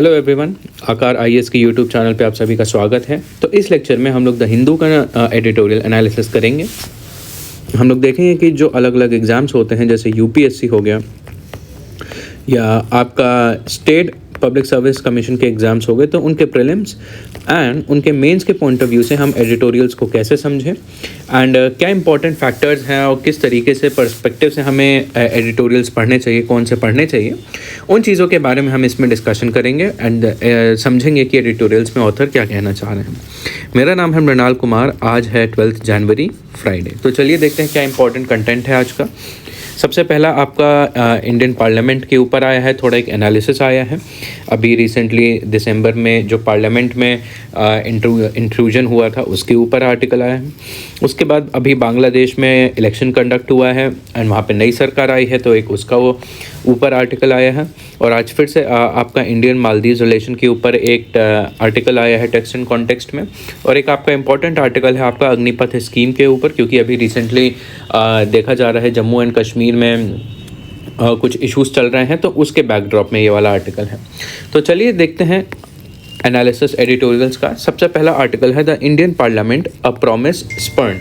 Hello everyone, आकार IAS के YouTube channel पे आप सभी का स्वागत है। तो इस लेक्चर में हम लोग द हिंदू का एडिटोरियल एनालिसिस करेंगे। हम लोग देखेंगे कि जो अलग अलग एग्ज़ाम्स होते हैं, जैसे यूपीएससी हो गया या आपका स्टेट पब्लिक सर्विस कमीशन के एग्ज़ाम्स हो गए, तो उनके प्रीलिम्स एंड उनके मेंस के पॉइंट ऑफ व्यू से हम एडिटोरियल्स को कैसे समझें एंड क्या इंपॉर्टेंट फैक्टर्स हैं और किस तरीके से पर्सपेक्टिव से हमें एडिटोरियल्स पढ़ने चाहिए, कौन से पढ़ने चाहिए, उन चीज़ों के बारे में हम इसमें डिस्कशन करेंगे एंड समझेंगे कि एडिटोरियल्स में ऑथर क्या कहना चाह रहे हैं। मेरा नाम है मृणाल कुमार। आज है 12 जनवरी, फ्राइडे। तो चलिए देखते हैं क्या इंपॉर्टेंट कंटेंट है आज का। सबसे पहला आपका इंडियन पार्लियामेंट के ऊपर आया है, थोड़ा एक एनालिसिस आया है। अभी रिसेंटली दिसंबर में जो पार्लियामेंट में इंट्रूजन हुआ था उसके ऊपर आर्टिकल आया है। उसके बाद अभी बांग्लादेश में इलेक्शन कंडक्ट हुआ है एंड वहाँ पे नई सरकार आई है, तो एक उसका वो ऊपर आर्टिकल आया है। और आज फिर से आपका इंडियन मालदीव रिलेशन के ऊपर एक आर्टिकल आया है टेक्स्ट एंड कॉन्टेक्स्ट में। और एक आपका इंपॉर्टेंट आर्टिकल है आपका अग्निपथ स्कीम के ऊपर, क्योंकि अभी रिसेंटली देखा जा रहा है जम्मू एंड कश्मीर में कुछ इश्यूज़ चल रहे हैं, तो उसके बैकड्रॉप में ये वाला आर्टिकल है। तो चलिए देखते हैं एनालिसिस एडिटोरियल्स का। सबसे पहला आर्टिकल है the Indian parliament a promise spurned.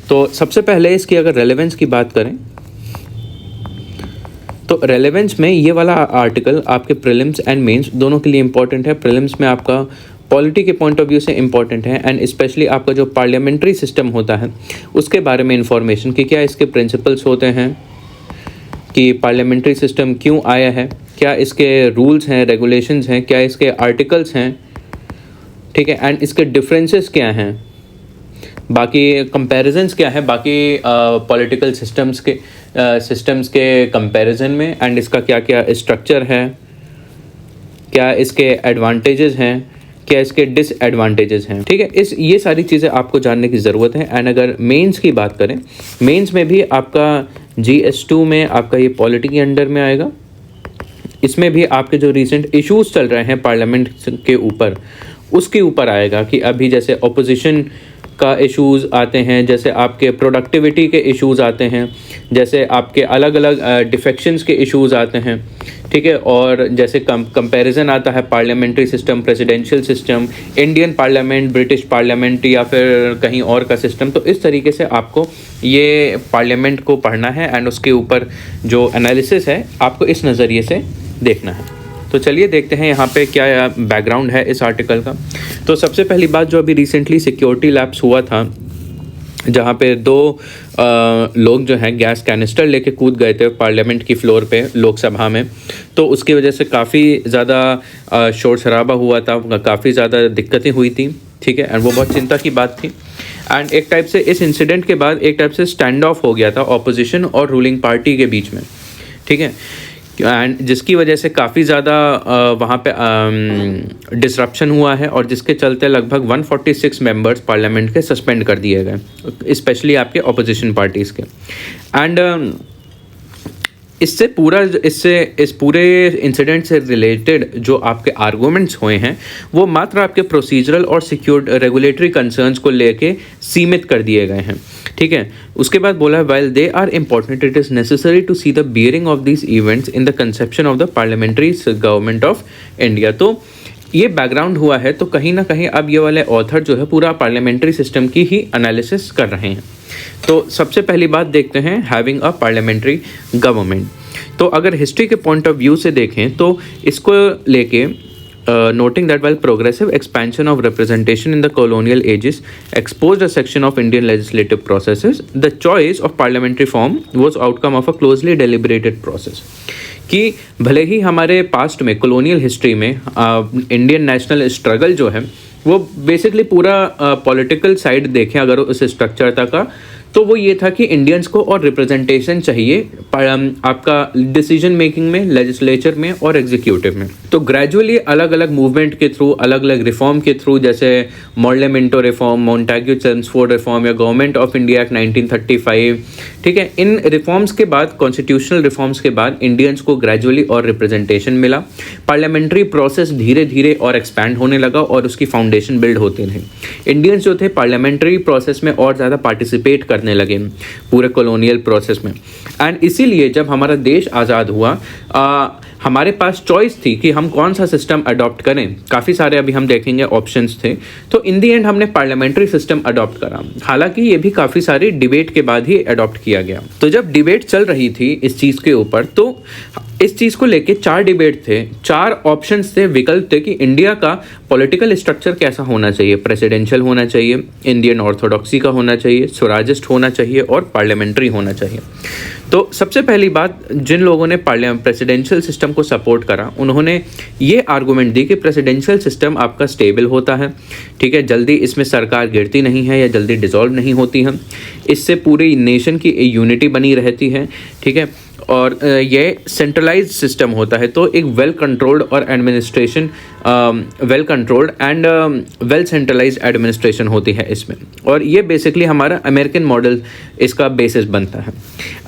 तो सबसे पहले इसकी अगर रेलेवेंस की बात करें तो रेलेवेंस में ये वाला आर्टिकल आपके प्रीलिम्स एंड मेंस दोनों के लिए इंपॉर्टेंट है। प्रीलिम्स में आपका पॉलिटी के पॉइंट ऑफ व्यू से इंपॉर्टेंट है एंड स्पेशली आपका जो पार्लियामेंट्री सिस्टम होता है उसके बारे में इंफॉर्मेशन कि क्या इसके प्रिंसिपल्स होते हैं, कि पार्लियामेंट्री सिस्टम क्यों आया है, क्या इसके रूल्स हैं, रेगुलेशंस हैं, क्या इसके आर्टिकल्स हैं, ठीक है, एंड इसके डिफरेंसेस क्या हैं, बाकी कंपैरिजंस क्या है बाकी पॉलिटिकल सिस्टम्स के कंपैरिजन में, एंड इसका क्या क्या स्ट्रक्चर है, क्या इसके एडवांटेजेस हैं, क्या इसके डिसएडवांटेजेस हैं, ठीक है। ये सारी चीज़ें आपको जानने की ज़रूरत है। एंड अगर मेंस की बात करें, मेंस में भी आपका GS2 में आपका ये पॉलिटी के अंडर में आएगा। इसमें भी आपके जो रिसेंट इश्यूज चल रहे हैं पार्लियामेंट के ऊपर उसके ऊपर आएगा, कि अभी जैसे ऑपोजिशन का इश्यूज़ आते हैं, जैसे आपके प्रोडक्टिविटी के इश्यूज़ आते हैं, जैसे आपके अलग अलग डिफेक्शंस के इश्यूज़ आते हैं, ठीक है। और जैसे कंपैरिजन आता है parliamentary system, presidential system, Indian parliament, British parliament या फिर कहीं और का सिस्टम। तो इस तरीके से आपको ये पार्लियामेंट को पढ़ना है एंड उसके ऊपर जो एनालिसिस है आपको इस नज़रिए से देखना है। तो चलिए देखते हैं यहाँ पे क्या बैकग्राउंड है इस आर्टिकल का। तो सबसे पहली बात, जो अभी रिसेंटली सिक्योरिटी लैप्स हुआ था जहाँ पे दो लोग जो हैं गैस कैनिस्टर लेके कूद गए थे पार्लियामेंट की फ्लोर पे लोकसभा में, तो उसकी वजह से काफ़ी ज़्यादा शोर शराबा हुआ था, काफ़ी ज़्यादा दिक्कतें हुई थी, ठीक है। एंड वो बहुत चिंता की बात थी। एंड एक टाइप से इस इंसिडेंट के बाद एक टाइप से स्टैंड ऑफ हो गया था ऑपोजिशन और रूलिंग पार्टी के बीच में, ठीक है। एंड जिसकी वजह से काफ़ी ज़्यादा वहाँ पे डिसरप्शन हुआ है और जिसके चलते लगभग 146 मेंबर्स पार्लियामेंट के सस्पेंड कर दिए गए, स्पेशली आपके ऑपोजिशन पार्टीज़ के। एंड इस पूरे इंसिडेंट से रिलेटेड जो आपके आर्गूमेंट्स हुए हैं वो मात्र आपके प्रोसीजरल और सिक्योर रेगुलेटरी कंसर्न्स को लेके सीमित कर दिए गए हैं, ठीक है। उसके बाद बोला है while they are important it is necessary to see the bearing of these events in the conception of the parliamentary government of India. तो ये बैकग्राउंड हुआ है, तो कहीं ना कहीं अब ये वाले ऑथर जो है पूरा पार्लियामेंट्री सिस्टम की ही एनालिसिस कर रहे हैं। तो सबसे पहली बात देखते हैं हैविंग अ पार्लियामेंट्री गवर्नमेंट। तो अगर हिस्ट्री के पॉइंट ऑफ व्यू से देखें तो इसको लेके noting that while progressive expansion of representation in the colonial ages exposed a section of Indian legislative processes, the choice of parliamentary form was outcome of a closely deliberated process. कि भले ही हमारे past में colonial history में Indian national struggle जो है वो basically पूरा political side देखें अगर उस स्ट्रक्चर तक का, तो वो ये था कि इंडियंस को और रिप्रेजेंटेशन चाहिए आपका डिसीजन मेकिंग में, लेजिस्लेचर में और एग्जीक्यूटिव में। तो ग्रेजुअली अलग अलग मूवमेंट के थ्रू, अलग अलग रिफॉर्म के थ्रू, जैसे Morley Minto reform, Montagu Chelmsford reform या गवर्नमेंट ऑफ इंडिया एक्ट 1935, ठीक है, इन रिफॉर्म्स के बाद, कॉन्स्टिट्यूशनल रिफॉर्म्स के बाद इंडियंस को ग्रेजुअली और रिप्रेजेंटेशन मिला। पार्लियामेंट्री प्रोसेस धीरे धीरे और एक्सपैंड होने लगा और उसकी फाउंडेशन बिल्ड होते रहे। इंडियंस जो थे पार्लियामेंट्री प्रोसेस में और ज़्यादा पार्टिसिपेट करने लगे पूरे कॉलोनियल प्रोसेस में। एंड इसीलिए जब हमारा देश आज़ाद हुआ हमारे पास चॉइस थी कि हम कौन सा सिस्टम अडॉप्ट करें, काफ़ी सारे अभी हम देखेंगे ऑप्शंस थे, तो इन दी एंड हमने पार्लियामेंट्री सिस्टम अडॉप्ट करा। हालांकि ये भी काफ़ी सारी डिबेट के बाद ही अडॉप्ट किया गया। तो जब डिबेट चल रही थी इस चीज़ के ऊपर, तो इस चीज़ को लेके 4 डिबेट थे, 4 ऑप्शंस थे, विकल्प थे कि इंडिया का पॉलिटिकल स्ट्रक्चर कैसा होना चाहिए। प्रेसिडेंशियल होना चाहिए, इंडियन ऑर्थोडॉक्सी का होना चाहिए, स्वराजिस्ट होना चाहिए और पार्लियामेंट्री होना चाहिए। तो सबसे पहली बात, जिन लोगों ने प्रेसिडेंशियल सिस्टम को सपोर्ट करा, उन्होंने ये आर्गूमेंट दी कि प्रेसिडेंशियल सिस्टम आपका स्टेबल होता है, ठीक है, जल्दी इसमें सरकार गिरती नहीं है या जल्दी डिसॉल्व नहीं होती है, इससे पूरी नेशन की यूनिटी बनी रहती है, ठीक है, और ये सेंट्रलाइज्ड सिस्टम होता है, तो एक वेल कंट्रोल्ड और administration well controlled and well centralised administration होती है इसमें, और ये बेसिकली हमारा अमेरिकन मॉडल इसका बेसिस बनता है।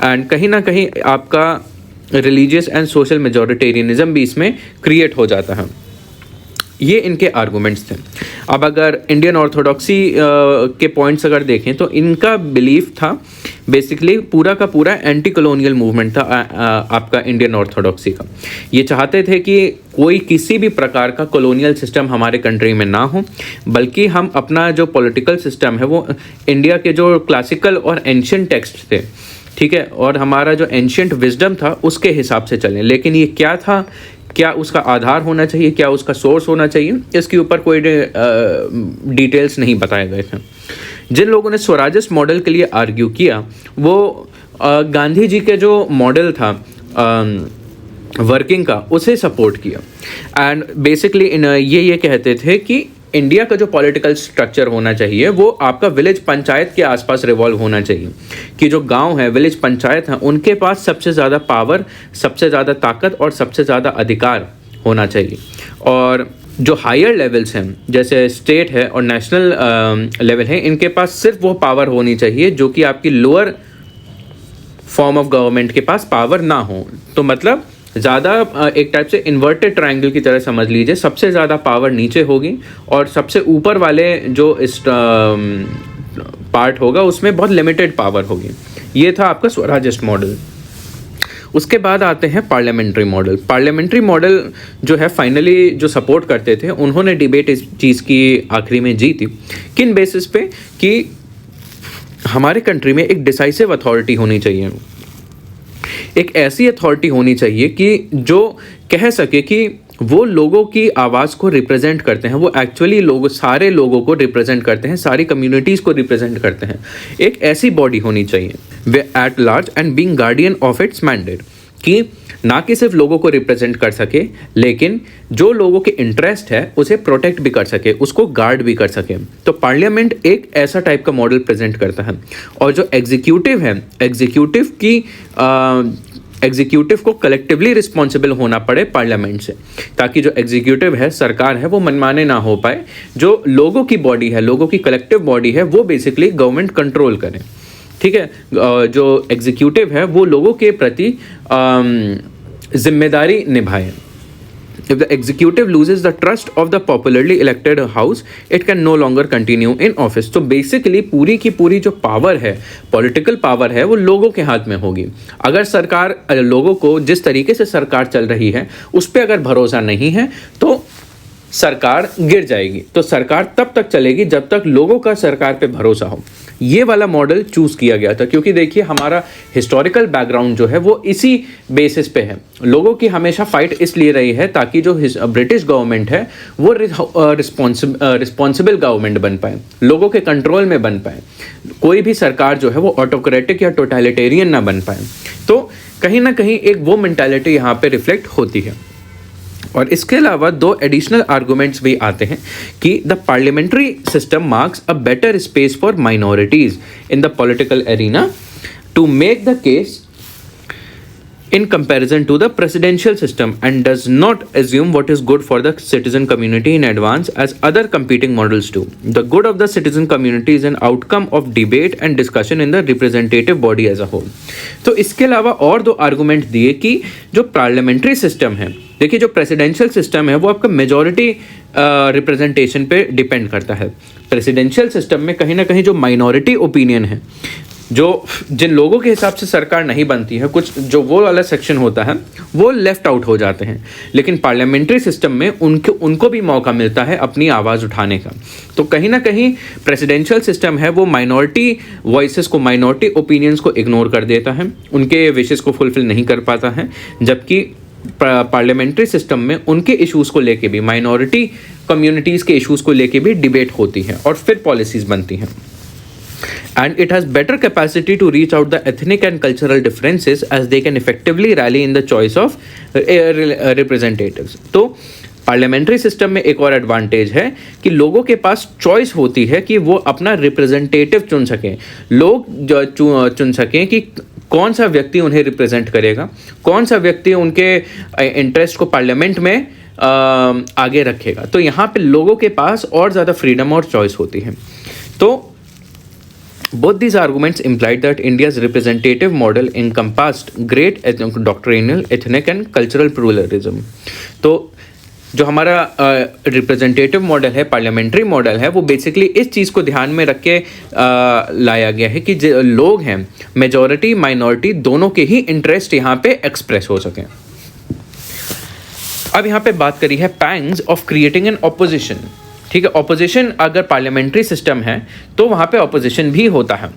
एंड कहीं ना कहीं आपका रिलीजियस एंड सोशल मेजॉरिटेरियनिज्म भी इसमें क्रिएट हो जाता है। ये इनके आर्गूमेंट्स थे। अब अगर इंडियन ऑर्थोडॉक्सी के पॉइंट्स अगर देखें तो इनका बिलीफ था बेसिकली पूरा का पूरा एंटी कॉलोनियल मूवमेंट था आपका इंडियन ऑर्थोडॉक्सी का। ये चाहते थे कि कोई किसी भी प्रकार का कॉलोनियल सिस्टम हमारे कंट्री में ना हो, बल्कि हम अपना जो पॉलिटिकल सिस्टम है वो इंडिया के जो क्लासिकल और एंशिएंट टेक्स्ट थे, ठीक है, और हमारा जो एंशिएंट विजडम था उसके हिसाब से चलें। लेकिन ये क्या था, क्या उसका आधार होना चाहिए, क्या उसका सोर्स होना चाहिए, इसके ऊपर कोई डिटेल्स नहीं बताए गए थे। जिन लोगों ने स्वराजिस्ट मॉडल के लिए आर्ग्यू किया वो गांधी जी के जो मॉडल था वर्किंग का, उसे सपोर्ट किया। एंड बेसिकली ये कहते थे कि इंडिया का जो पॉलिटिकल स्ट्रक्चर होना चाहिए वो आपका विलेज पंचायत के आसपास रिवॉल्व होना चाहिए, कि जो गांव है, विलेज पंचायत है, उनके पास सबसे ज़्यादा पावर, सबसे ज़्यादा ताकत और सबसे ज़्यादा अधिकार होना चाहिए। और जो हायर लेवल्स हैं जैसे स्टेट है और नेशनल लेवल है, इनके पास सिर्फ वो पावर होनी चाहिए जो कि आपकी लोअर फॉर्म ऑफ गवर्नमेंट के पास पावर ना हो। तो मतलब ज़्यादा एक टाइप से इन्वर्टेड ट्रायंगल की तरह समझ लीजिए, सबसे ज़्यादा पावर नीचे होगी और सबसे ऊपर वाले जो इस पार्ट होगा उसमें बहुत लिमिटेड पावर होगी। ये था आपका स्वराजिस्ट मॉडल। उसके बाद आते हैं पार्लियामेंट्री मॉडल। पार्लियामेंट्री मॉडल जो है फाइनली जो सपोर्ट करते थे, उन्होंने डिबेट इस चीज़ की आखिरी में जीती। किन बेसिस पे? कि हमारे कंट्री में एक डिसाइसिव अथॉरिटी होनी चाहिए, एक ऐसी अथॉरिटी होनी चाहिए कि जो कह सके कि वो लोगों की आवाज़ को रिप्रेजेंट करते हैं, वो एक्चुअली लोग सारे लोगों को रिप्रेजेंट करते हैं, सारी कम्युनिटीज़ को रिप्रेजेंट करते हैं। एक ऐसी बॉडी होनी चाहिए way at large and being guardian of its mandate, कि ना कि सिर्फ लोगों को रिप्रेजेंट कर सके, लेकिन जो लोगों के इंटरेस्ट है उसे प्रोटेक्ट भी कर सके, उसको गार्ड भी कर सके। तो पार्लियामेंट एक ऐसा टाइप का मॉडल प्रेजेंट करता है। और जो एग्जीक्यूटिव है, एग्जीक्यूटिव को कलेक्टिवली रिस्पॉन्सिबल होना पड़े पार्लियामेंट से, ताकि जो एग्जीक्यूटिव है, सरकार है, वो मनमाने ना हो पाए। जो लोगों की बॉडी है, लोगों की कलेक्टिव बॉडी है, वो बेसिकली गवर्नमेंट कंट्रोल करे, ठीक है। जो एग्जीक्यूटिव है वो लोगों के प्रति जिम्मेदारी निभाए। If the executive loses the trust of the popularly elected house, it can no longer continue in office. तो बेसिकली पूरी की पूरी जो पावर है, पॉलिटिकल पावर है, वो लोगों के हाथ में होगी। अगर सरकार, लोगों को जिस तरीके से सरकार चल रही है उस पर अगर भरोसा नहीं है तो सरकार गिर जाएगी। तो सरकार तब तक चलेगी जब तक लोगों का सरकार पे भरोसा हो। ये वाला मॉडल चूज किया गया था क्योंकि देखिए हमारा हिस्टोरिकल बैकग्राउंड जो है वो इसी बेसिस पे है। लोगों की हमेशा फाइट इसलिए रही है ताकि जो ब्रिटिश गवर्नमेंट है वो रिस्पॉन्सिबल गवर्नमेंट बन पाए, लोगों के कंट्रोल में बन पाए। कोई भी सरकार जो है वो ऑटोक्रेटिक या टोटलिटेरियन ना बन पाए। तो कहीं ना कहीं एक वो मेंटालिटी यहाँ पे रिफ्लेक्ट होती है। और इसके अलावा 2 एडिशनल आर्गुमेंट्स भी आते हैं कि the parliamentary system marks a better space for minorities in the political arena to make the case in comparison to the presidential system and does not assume what is good for the citizen community in advance as other competing models do. The good of the citizen community is an outcome of debate and discussion in the representative body as a whole. तो इसके अलावा और 2 argument दिए कि जो parliamentary system है, देखिए जो प्रेसिडेंशियल सिस्टम है वो आपका मेजॉरिटी रिप्रेजेंटेशन पे डिपेंड करता है। प्रेसिडेंशियल सिस्टम में कहीं ना कहीं जो माइनॉरिटी ओपिनियन है जिन लोगों के हिसाब से सरकार नहीं बनती है, कुछ जो वो वाला सेक्शन होता है वो लेफ्ट आउट हो जाते हैं, लेकिन पार्लियामेंट्री सिस्टम में उनको भी मौका मिलता है अपनी आवाज़ उठाने का। तो कहीं ना कहीं प्रेसिडेंशियल सिस्टम है वो माइनॉरिटी वॉइसेस को, माइनॉरिटी ओपिनियंस को इग्नोर कर देता है, उनके विशेस को फुलफिल नहीं कर पाता है, जबकि पार्लियामेंट्री सिस्टम में उनके इश्यूज़ को लेके भी, माइनॉरिटी कम्युनिटीज़ के इश्यूज़ को लेके भी डिबेट होती है और फिर पॉलिसीज़ बनती हैं। And it has better capacity to reach out the ethnic and cultural differences as they can effectively rally in the choice of representatives. तो पार्लियामेंट्री सिस्टम में एक और एडवांटेज है कि लोगों के पास चॉइस होती है कि वो अपना रिप्रेजेंटेटिव चुन सकें, लोग चुन सकें कि कौन सा व्यक्ति उन्हें रिप्रेजेंट करेगा, कौन सा व्यक्ति उनके इंटरेस्ट को पार्लियामेंट में आगे रखेगा। तो यहाँ पे लोगों के पास और ज़्यादा फ्रीडम और चॉइस होती है। तो both these arguments implied that India's representative model encompassed great doctrinal, ethnic and cultural pluralism. तो जो हमारा रिप्रेजेंटेटिव मॉडल है, पार्लियामेंट्री मॉडल है, वो बेसिकली इस चीज़ को ध्यान में रख के लाया गया है कि जो लोग हैं, मेजॉरिटी माइनॉरिटी दोनों के ही इंटरेस्ट यहाँ पे एक्सप्रेस हो सकें। अब यहाँ पे बात करी है pangs of creating an opposition. ठीक है, ऑपोजिशन अगर पार्लियामेंट्री सिस्टम है तो वहाँ पे ऑपोजिशन भी होता है।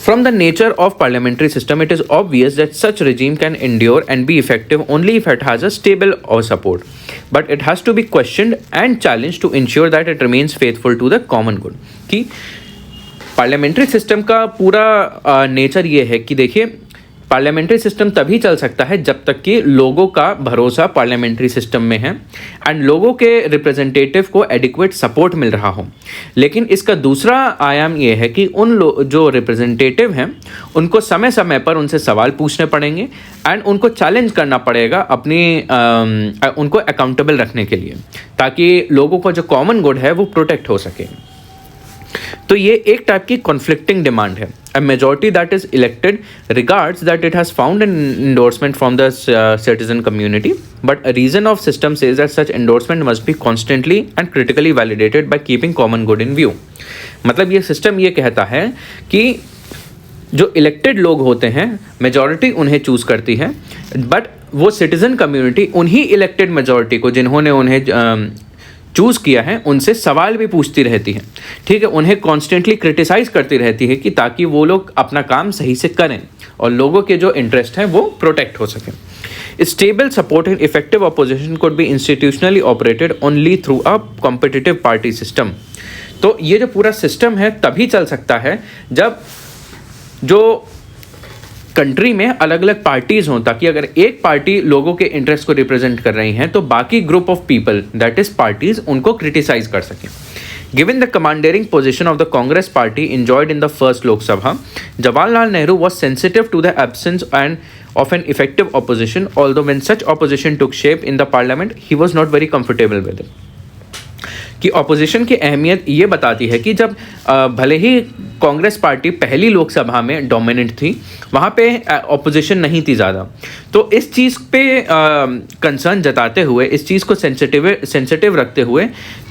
From the nature of parliamentary system, it is obvious that such regime can endure and be effective only if it has a stable or support. But it has to be questioned and challenged to ensure that it remains faithful to the common good. कि parliamentary system का पूरा nature ये है कि देखिए, parliamentary system तभी चल सकता है जब तक कि लोगों का भरोसा पार्लियामेंट्री सिस्टम में है एंड लोगों के रिप्रेजेंटेटिव को एडिक्वेट सपोर्ट मिल रहा हो। लेकिन इसका दूसरा आयाम ये है कि उन जो रिप्रेजेंटेटिव हैं उनको समय समय पर उनसे सवाल पूछने पड़ेंगे एंड उनको चैलेंज करना पड़ेगा अपनी उनको अकाउंटेबल रखने के लिए, ताकि लोगों का जो कॉमन गुड है वो प्रोटेक्ट हो सके। तो ये एक टाइप की कॉन्फ्लिक्टिंग डिमांड है। A majority that is elected regards that it has found an endorsement from the citizen community, but a reason of system says that such endorsement must be constantly and critically validated by keeping common good in view. मतलब ये system ये कहता है कि जो elected लोग होते हैं, मेजॉरिटी उन्हें चूज करती है, बट वो सिटीजन कम्युनिटी उन्हीं इलेक्टेड मेजॉरिटी को, जिन्होंने उन्हें चूज़ किया है, उनसे सवाल भी पूछती रहती है। ठीक है, उन्हें कॉन्स्टेंटली क्रिटिसाइज करती रहती है कि ताकि वो लोग अपना काम सही से करें और लोगों के जो इंटरेस्ट हैं वो प्रोटेक्ट हो सकें। Stable support and effective opposition could be institutionally operated only through a competitive party system. तो ये जो पूरा सिस्टम है तभी चल सकता है जब जो कंट्री में अलग अलग पार्टीज हों, ताकि अगर एक पार्टी लोगों के इंटरेस्ट को रिप्रेजेंट कर रही हैं तो बाकी group of people, that is parties, उनको क्रिटिसाइज कर सकें। Given the commanding position of the Congress party enjoyed in the first Lok Sabha, Jawaharlal Nehru was sensitive to the absence of an effective opposition, although when such opposition took shape in the parliament, he was not very comfortable with it. कि opposition की अहमियत ये बताती है कि जब भले ही Congress party पहली लोकसभा में डोमिनेंट थी, वहाँ पे ऑपोजिशन नहीं थी ज़्यादा, तो इस चीज़ पे कंसर्न जताते हुए, इस चीज़ को सेंसिटिव रखते हुए,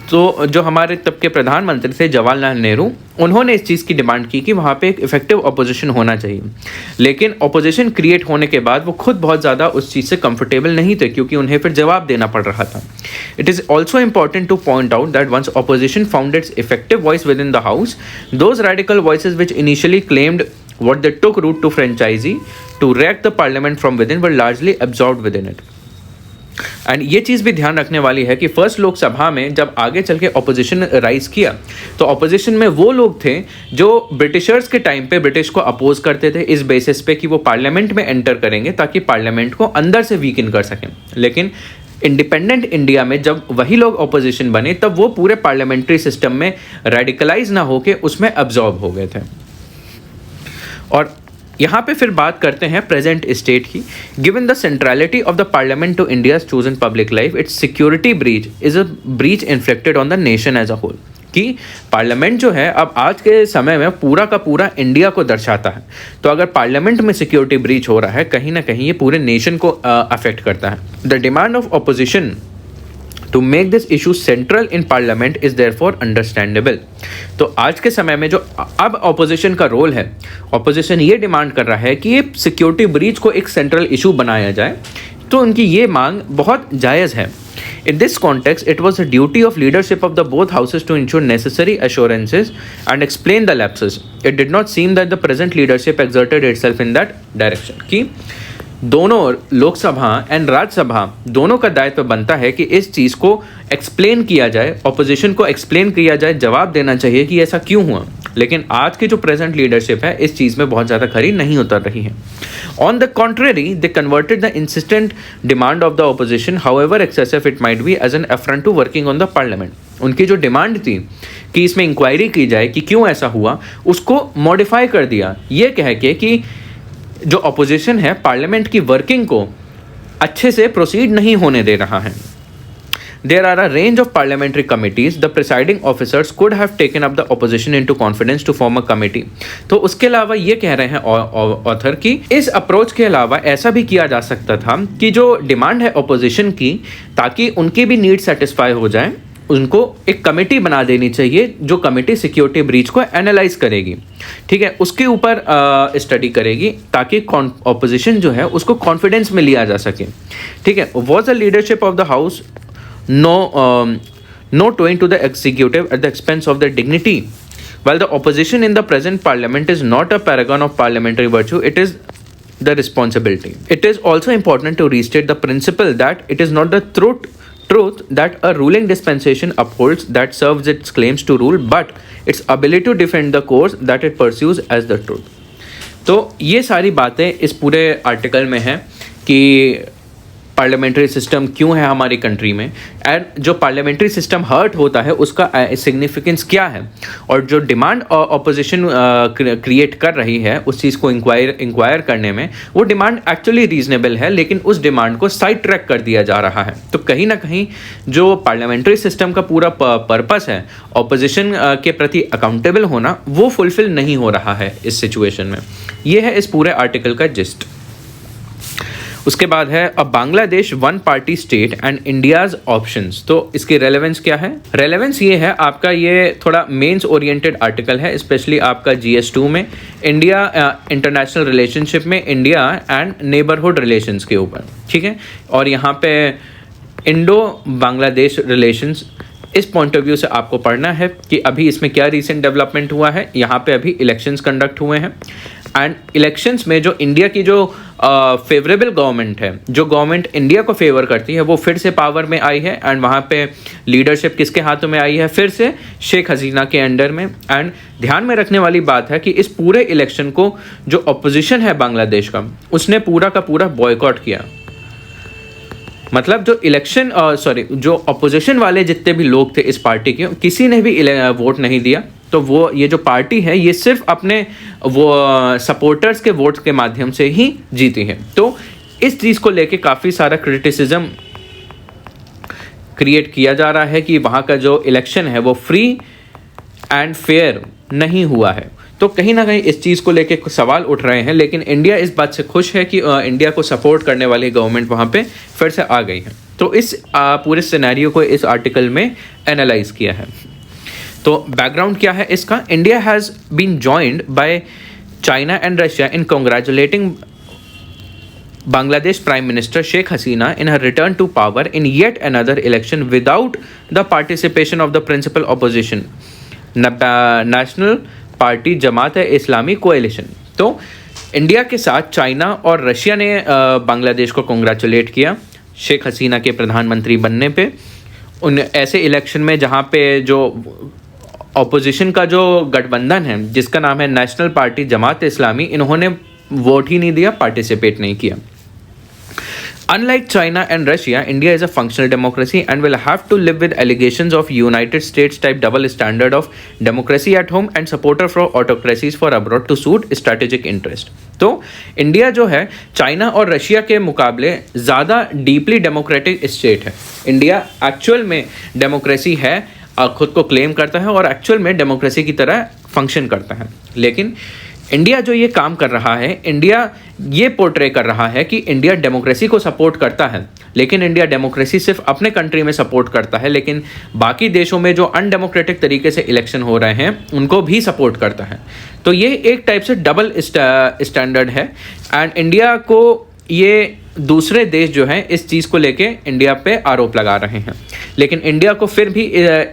तो जो हमारे तब के प्रधानमंत्री थे जवाहरलाल नेहरू, उन्होंने इस चीज़ की डिमांड की कि वहाँ पे एक इफेक्टिव ऑपोजिशन होना चाहिए। लेकिन ऑपोजिशन क्रिएट होने के बाद वो खुद बहुत ज़्यादा उस चीज़ से कंफर्टेबल नहीं थे, क्योंकि उन्हें फिर जवाब देना पड़ रहा था। It is also important to point out that once opposition found its effective voice within the house, those radical voices which initially claimed what they took route to franchisee to wreck the parliament from within were largely absorbed within it. And ये चीज़ भी ध्यान रखने वाली है कि first Lok Sabha में जब आगे चल के ऑपोजिशन राइज किया, तो ऑपोजिशन में वो लोग थे जो ब्रिटिशर्स के टाइम पे ब्रिटिश को अपोज करते थे इस बेसिस पे कि वो पार्लियामेंट में एंटर करेंगे ताकि पार्लियामेंट को अंदर से वीकन कर सकें। लेकिन इंडिपेंडेंट इंडिया में जब वही लोग ऑपोजिशन बने, तब वो पूरे पार्लियामेंट्री सिस्टम में रेडिकलाइज ना होके उसमें अब्जॉर्ब हो गए थे। और यहाँ पे फिर बात करते हैं प्रेजेंट स्टेट की। Given the centrality of the parliament to India's chosen public life, its security breach is a breach inflicted on the nation as a whole. कि पार्लियामेंट जो है अब आज के समय में पूरा का पूरा इंडिया को दर्शाता है, तो अगर पार्लियामेंट में सिक्योरिटी ब्रीच हो रहा है, कहीं ना कहीं ये पूरे नेशन को अफेक्ट करता है। The demand of opposition To make this issue central in parliament is therefore understandable. तो आज के समय में जो अब ऑपोजिशन का रोल है, ऑपोजिशन ये डिमांड कर रहा है कि ये सिक्योरिटी ब्रीच को एक सेंट्रल इशू बनाया जाए, तो उनकी ये मांग बहुत जायज़ है. In this context, it was the duty of leadership of the both houses to ensure necessary assurances and explain the lapses. It did not seem that the present leadership exerted itself in that direction. कि दोनों Lok Sabha and Rajya Sabha दोनों का दायित्व बनता है कि इस चीज़ को एक्सप्लेन किया जाए, ऑपोजिशन को एक्सप्लेन किया जाए, जवाब देना चाहिए कि ऐसा क्यों हुआ. लेकिन आज की जो प्रेजेंट लीडरशिप है इस चीज़ में बहुत ज़्यादा खरी नहीं उतर रही है. On the contrary, they converted the insistent demand of the opposition, however excessive it might be, as an affront to working on the parliament. उनकी जो डिमांड थी कि इसमें इंक्वायरी की जाए कि क्यों ऐसा हुआ, उसको मॉडिफाई कर दिया, ये कह के कि जो ऑपोजिशन है पार्लियामेंट की वर्किंग को अच्छे से प्रोसीड नहीं होने दे रहा है. There are a range of parliamentary committees. The presiding officers could have taken up the opposition into confidence to form a committee. तो उसके अलावा ये कह रहे हैं ऑथर कि इस अप्रोच के अलावा ऐसा भी किया जा सकता था कि जो डिमांड है ऑपोजिशन की, ताकि उनकी भी नीड सेटिस्फाई हो जाए, उनको एक कमेटी बना देनी चाहिए जो कमेटी सिक्योरिटी ब्रीच को एनालाइज करेगी, ठीक है, उसके ऊपर स्टडी करेगी ताकि ऑपोजिशन जो है उसको कॉन्फिडेंस में लिया जा सके. ठीक है. Was the leadership of the house no toeing to the executive at the expense of their dignity? While the opposition in the present parliament is not a paragon of parliamentary virtue, it is the responsibility. It is also important to restate the principle that it is not the truth that a ruling dispensation upholds that serves its claims to rule, but its ability to defend the course that it pursues as the truth. तो ये सारी बातें इस पूरे article में हैं कि parliamentary system क्यों है हमारी कंट्री में, एंड जो पार्लियामेंट्री सिस्टम हर्ट होता है उसका सिग्निफिकेंस क्या है, और जो डिमांड ऑपोजिशन क्रिएट कर रही है उस चीज़ को इंक्वायर करने में, वो डिमांड एक्चुअली रीजनेबल है, लेकिन उस डिमांड को साइड ट्रैक कर दिया जा रहा है. तो कहीं ना कहीं जो पार्लियामेंट्री सिस्टम का पूरा पर्पस है ऑपोजिशन के प्रति अकाउंटेबल होना, वो फुलफिल नहीं हो रहा है इस सिचुएशन में. ये है इस पूरे आर्टिकल का जिस्ट. उसके बाद है a Bangladesh one party state and India's options. तो इसकी रेलेवेंस क्या है? रेलेवेंस ये है, आपका ये थोड़ा मेंस ओरिएंटेड आर्टिकल है, स्पेशली आपका GS2 में इंडिया इंटरनेशनल रिलेशनशिप में इंडिया एंड नेबरहुड रिलेशंस के ऊपर. ठीक है. और यहाँ पे इंडो बांग्लादेश रिलेशंस, इस पॉइंट ऑफ व्यू से आपको पढ़ना है कि अभी इसमें क्या रिसेंट डेवलपमेंट हुआ है. यहाँ पे अभी इलेक्शंस कंडक्ट हुए हैं, एंड इलेक्शंस में जो इंडिया की जो फेवरेबल गवर्नमेंट है, जो गवर्नमेंट इंडिया को फेवर करती है, वो फिर से पावर में आई है, एंड वहाँ पे लीडरशिप किसके हाथों में आई है? फिर से शेख हसीना के अंडर में. एंड ध्यान में रखने वाली बात है कि इस पूरे इलेक्शन को जो अपोजिशन है बांग्लादेश का, उसने पूरा का पूरा बॉयकॉट किया. मतलब जो इलेक्शन जो अपोजिशन वाले जितने भी लोग थे इस पार्टी के, किसी ने भी वोट नहीं दिया. तो वो ये जो पार्टी है ये सिर्फ अपने वो सपोर्टर्स के वोट के माध्यम से ही जीती है. तो इस चीज़ को लेके काफ़ी सारा क्रिटिसिज्म क्रिएट किया जा रहा है कि वहाँ का जो इलेक्शन है वो फ्री एंड फेयर नहीं हुआ है. तो कहीं ना कहीं इस चीज़ को लेके सवाल उठ रहे हैं, लेकिन इंडिया इस बात से खुश है कि इंडिया को सपोर्ट करने वाली गवर्नमेंट वहाँ पे फिर से आ गई है. तो इस पूरे सिनेरियो को इस आर्टिकल में एनालाइज किया है. तो बैकग्राउंड क्या है इसका? India has been joined by China and Russia in congratulating Bangladesh Prime Minister Sheikh Hasina in her return to power in yet another election without the participation of the principal opposition, National Party Jamaat-e-Islami Coalition. तो India के साथ China और Russia ने बांग्लादेश को congratulate किया शेख हसीना के प्रधानमंत्री बनने पे. उन ऐसे इलेक्शन में जहाँ पे जो ऑपोजिशन का जो गठबंधन है जिसका नाम है नेशनल पार्टी जमात इस्लामी, इन्होंने वोट ही नहीं दिया, पार्टिसिपेट नहीं किया. Unlike China and Russia, India is a functional democracy and will have to live with allegations of United States type double standard of democracy at home and supporter for autocracies for abroad to suit strategic interest. तो India जो है China और Russia के मुकाबले ज़्यादा deeply democratic state है. India actual में democracy है, खुद को क्लेम करता है और एक्चुअल में डेमोक्रेसी की तरह फंक्शन करता है. लेकिन इंडिया जो ये काम कर रहा है, इंडिया ये पोर्ट्रे कर रहा है कि इंडिया डेमोक्रेसी को सपोर्ट करता है, लेकिन इंडिया डेमोक्रेसी सिर्फ अपने कंट्री में सपोर्ट करता है, लेकिन बाकी देशों में जो अनडेमोक्रेटिक तरीके से इलेक्शन हो रहे हैं उनको भी सपोर्ट करता है। तो ये एक टाइप से डबल स्टैंडर्ड है, एंड इंडिया को ये दूसरे देश जो हैं इस चीज़ को लेके इंडिया पे आरोप लगा रहे हैं, लेकिन इंडिया को फिर भी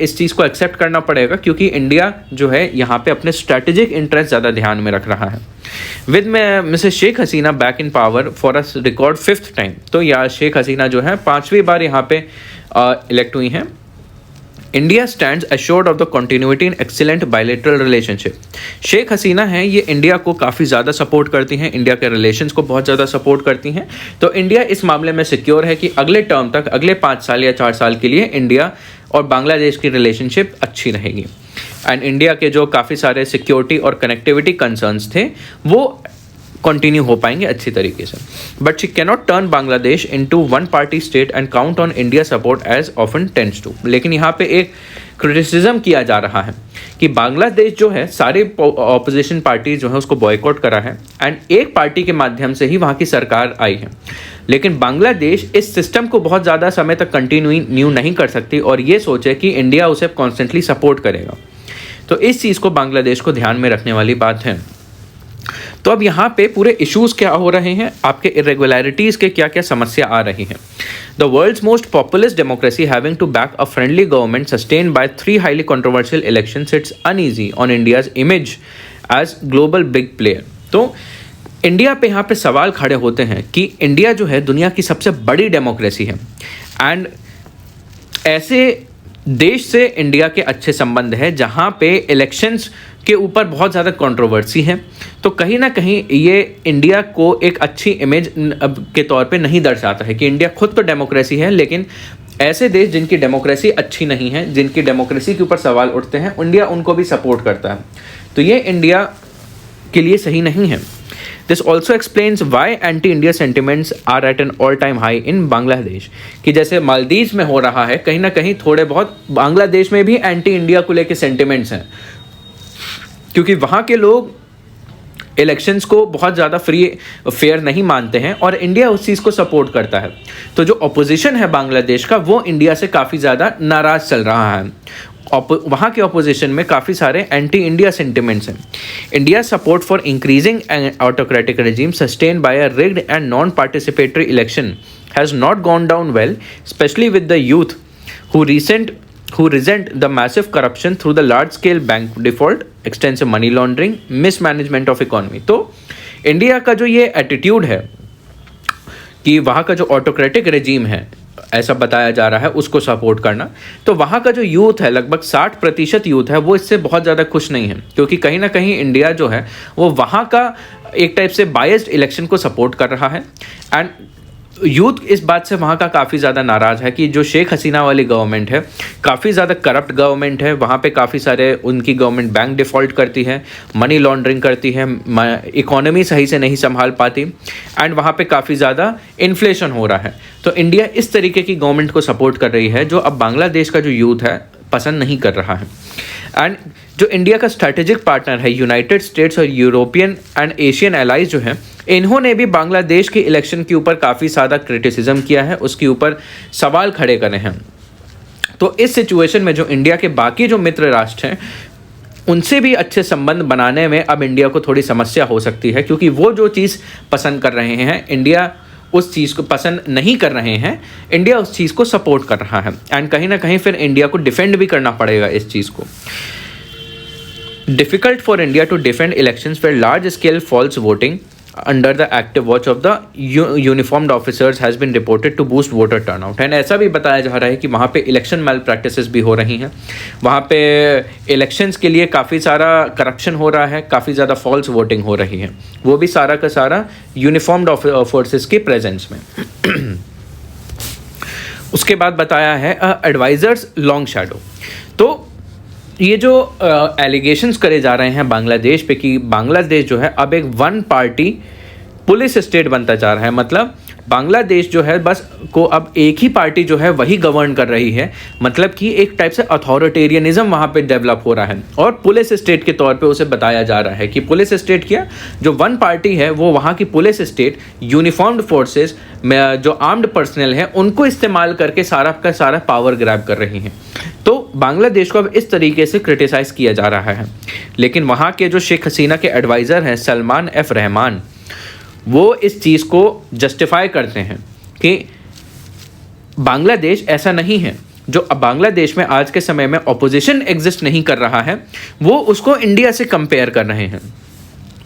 इस चीज़ को एक्सेप्ट करना पड़ेगा, क्योंकि इंडिया जो है यहाँ पे अपने स्ट्रैटेजिक इंटरेस्ट ज़्यादा ध्यान में रख रहा है। With Mrs Sheikh Hasina back in power for a record 5th time, तो यह शेख हसीना जो है 5वीं बार यहाँ पे इलेक्ट हुई हैं। India stands assured of the continuity in excellent bilateral relationship. Sheikh Hasina हैं, ये इंडिया को काफ़ी ज़्यादा सपोर्ट करती हैं, इंडिया के रिलेशंस को बहुत ज़्यादा सपोर्ट करती हैं। तो इंडिया इस मामले में सिक्योर है कि अगले टर्म तक, अगले 5 साल या 4 साल के लिए इंडिया और बांग्लादेश की रिलेशनशिप अच्छी रहेगी। एंड इंडिया के जो काफ़ी सारे सिक्योरिटी और कनेक्टिविटी कंसर्न्स थे वो कंटिन्यू हो पाएंगे अच्छी तरीके से। But she cannot turn Bangladesh into one party state and count on India support as often tends to. लेकिन यहाँ पे एक क्रिटिसिज्म किया जा रहा है कि बांग्लादेश जो है सारे ऑपोजिशन पार्टी जो है उसको बॉयकॉट करा है, एंड एक पार्टी के माध्यम से ही वहाँ की सरकार आई है, लेकिन बांग्लादेश इस सिस्टम को बहुत ज़्यादा समय तक कंटिन्यू नहीं कर सकती और ये सोचे कि इंडिया उसे कॉन्स्टेंटली सपोर्ट करेगा। तो इस चीज़ को बांग्लादेश को ध्यान में रखने वाली बात है। तो अब यहाँ पे पूरे इश्यूज क्या हो रहे हैं, आपके इरेगुलरिटीज़ के क्या क्या समस्या आ रही हैं। The world's most populous democracy having to back a friendly government sustain by 3 highly controversial elections it's uneasy on India's image as global big player. तो इंडिया पे यहाँ पे सवाल खड़े होते हैं कि इंडिया जो है दुनिया की सबसे बड़ी डेमोक्रेसी है, एंड ऐसे देश से इंडिया के अच्छे संबंध है जहाँ पे इलेक्शंस के ऊपर बहुत ज़्यादा कंट्रोवर्सी है। तो कहीं ना कहीं ये इंडिया को एक अच्छी इमेज के तौर पे नहीं दर्शाता है कि इंडिया खुद तो डेमोक्रेसी है, लेकिन ऐसे देश जिनकी डेमोक्रेसी अच्छी नहीं है, जिनकी डेमोक्रेसी के ऊपर सवाल उठते हैं, इंडिया उनको भी सपोर्ट करता है। तो ये इंडिया के लिए सही नहीं है। This also explains why anti India sentiments are at an all time high in Bangladesh, कि जैसे मालदीव्स में हो रहा है, कहीं ना कहीं थोड़े बहुत बांग्लादेश में भी एंटी इंडिया को लेके सेंटिमेंट्स हैं, क्योंकि वहाँ के लोग इलेक्शंस को बहुत ज़्यादा फ्री फेयर नहीं मानते हैं और इंडिया उस चीज़ को सपोर्ट करता है। तो जो अपोजिशन है बांग्लादेश का वो इंडिया से काफ़ी ज़्यादा नाराज़ चल रहा है। वहाँ के अपोजिशन में काफ़ी सारे एंटी इंडिया सेंटिमेंट्स हैं। India support for increasing autocratic regime sustained by a rigged and non-participatory election has not gone down well, especially with the youth who resent the massive corruption through the large-scale bank default, extensive money laundering, mismanagement of economy। तो India का जो ये attitude है कि वहाँ का जो autocratic regime है, ऐसा बताया जा रहा है, उसको सपोर्ट करना, तो वहाँ का जो यूथ है, लगभग 60% यूथ है, वो इससे बहुत ज़्यादा खुश नहीं है, क्योंकि कहीं ना कहीं इंडिया जो है वो वहाँ का एक टाइप से बायस्ड इलेक्शन को सपोर्ट कर रहा है। एंड यूथ इस बात से वहाँ का काफ़ी ज़्यादा नाराज़ है कि जो शेख हसीना वाली गवर्नमेंट है काफ़ी ज़्यादा करप्ट गवर्नमेंट है। वहाँ पे काफ़ी सारे उनकी गवर्नमेंट बैंक डिफ़ॉल्ट करती है, मनी लॉन्ड्रिंग करती है, इकोनॉमी सही से नहीं संभाल पाती, एंड वहाँ पे काफ़ी ज़्यादा इन्फ्लेशन हो रहा है। तो इंडिया इस तरीके की गवर्नमेंट को सपोर्ट कर रही है जो अब बांग्लादेश का जो यूथ है पसंद नहीं कर रहा है। एंड जो इंडिया का स्ट्रैटेजिक पार्टनर है यूनाइटेड स्टेट्स और यूरोपियन एंड एशियन एलाइज जो हैं, इन्होंने भी बांग्लादेश के इलेक्शन के ऊपर काफ़ी ज़्यादा क्रिटिसिज्म किया है, उसके ऊपर सवाल खड़े करे हैं। तो इस सिचुएशन में जो इंडिया के बाकी जो मित्र राष्ट्र हैं उनसे भी अच्छे संबंध बनाने में अब इंडिया को थोड़ी समस्या हो सकती है, क्योंकि वो जो चीज़ पसंद कर रहे हैं इंडिया उस चीज़ को पसंद नहीं कर रहे हैं, इंडिया उस चीज़ को सपोर्ट कर रहा है, एंड कहीं ना कहीं फिर इंडिया को डिफेंड भी करना पड़ेगा इस चीज़ को। Difficult for India to defend elections where large scale false voting under the active watch of the uniformed officers has been reported to boost voter turnout। And ऐसा भी बताया जा रहा है कि वहाँ पे इलेक्शन मैल प्रैक्टिसेस भी हो रही हैं, वहाँ पे इलेक्शंस के लिए काफ़ी सारा करप्शन हो रहा है, काफ़ी ज़्यादा फॉल्स वोटिंग हो रही है, वो भी सारा का सारा यूनिफॉर्म्ड फोर्सेस के प्रेजेंस में। उसके बाद बताया है एडवाइजर्स लॉन्ग शैडो। तो ये जो एलिगेशंस करे जा रहे हैं बांग्लादेश पे कि बांग्लादेश जो है अब एक वन पार्टी पुलिस स्टेट बनता जा रहा है, मतलब बांग्लादेश जो है बस को अब एक ही पार्टी जो है वही गवर्न कर रही है, मतलब कि एक टाइप से अथॉरिटेरियनिज्म वहाँ पे डेवलप हो रहा है और पुलिस स्टेट के तौर पे उसे बताया जा रहा है कि पुलिस स्टेट क्या, जो वन पार्टी है वो वहाँ की पुलिस स्टेट यूनिफॉर्म्ड फोर्सेस में जो आर्म्ड पर्सनल है उनको इस्तेमाल करके सारा का सारा पावर ग्रैब कर रही हैं। तो बांग्लादेश को अब इस तरीके से क्रिटिसाइज किया जा रहा है। लेकिन वहाँ के जो शेख हसीना के एडवाइज़र हैं सलमान एफ रहमान, वो इस चीज़ को जस्टिफाई करते हैं कि बांग्लादेश ऐसा नहीं है। जो अब बांग्लादेश में आज के समय में ऑपोजिशन एग्जिस्ट नहीं कर रहा है, वो उसको इंडिया से कंपेयर कर रहे हैं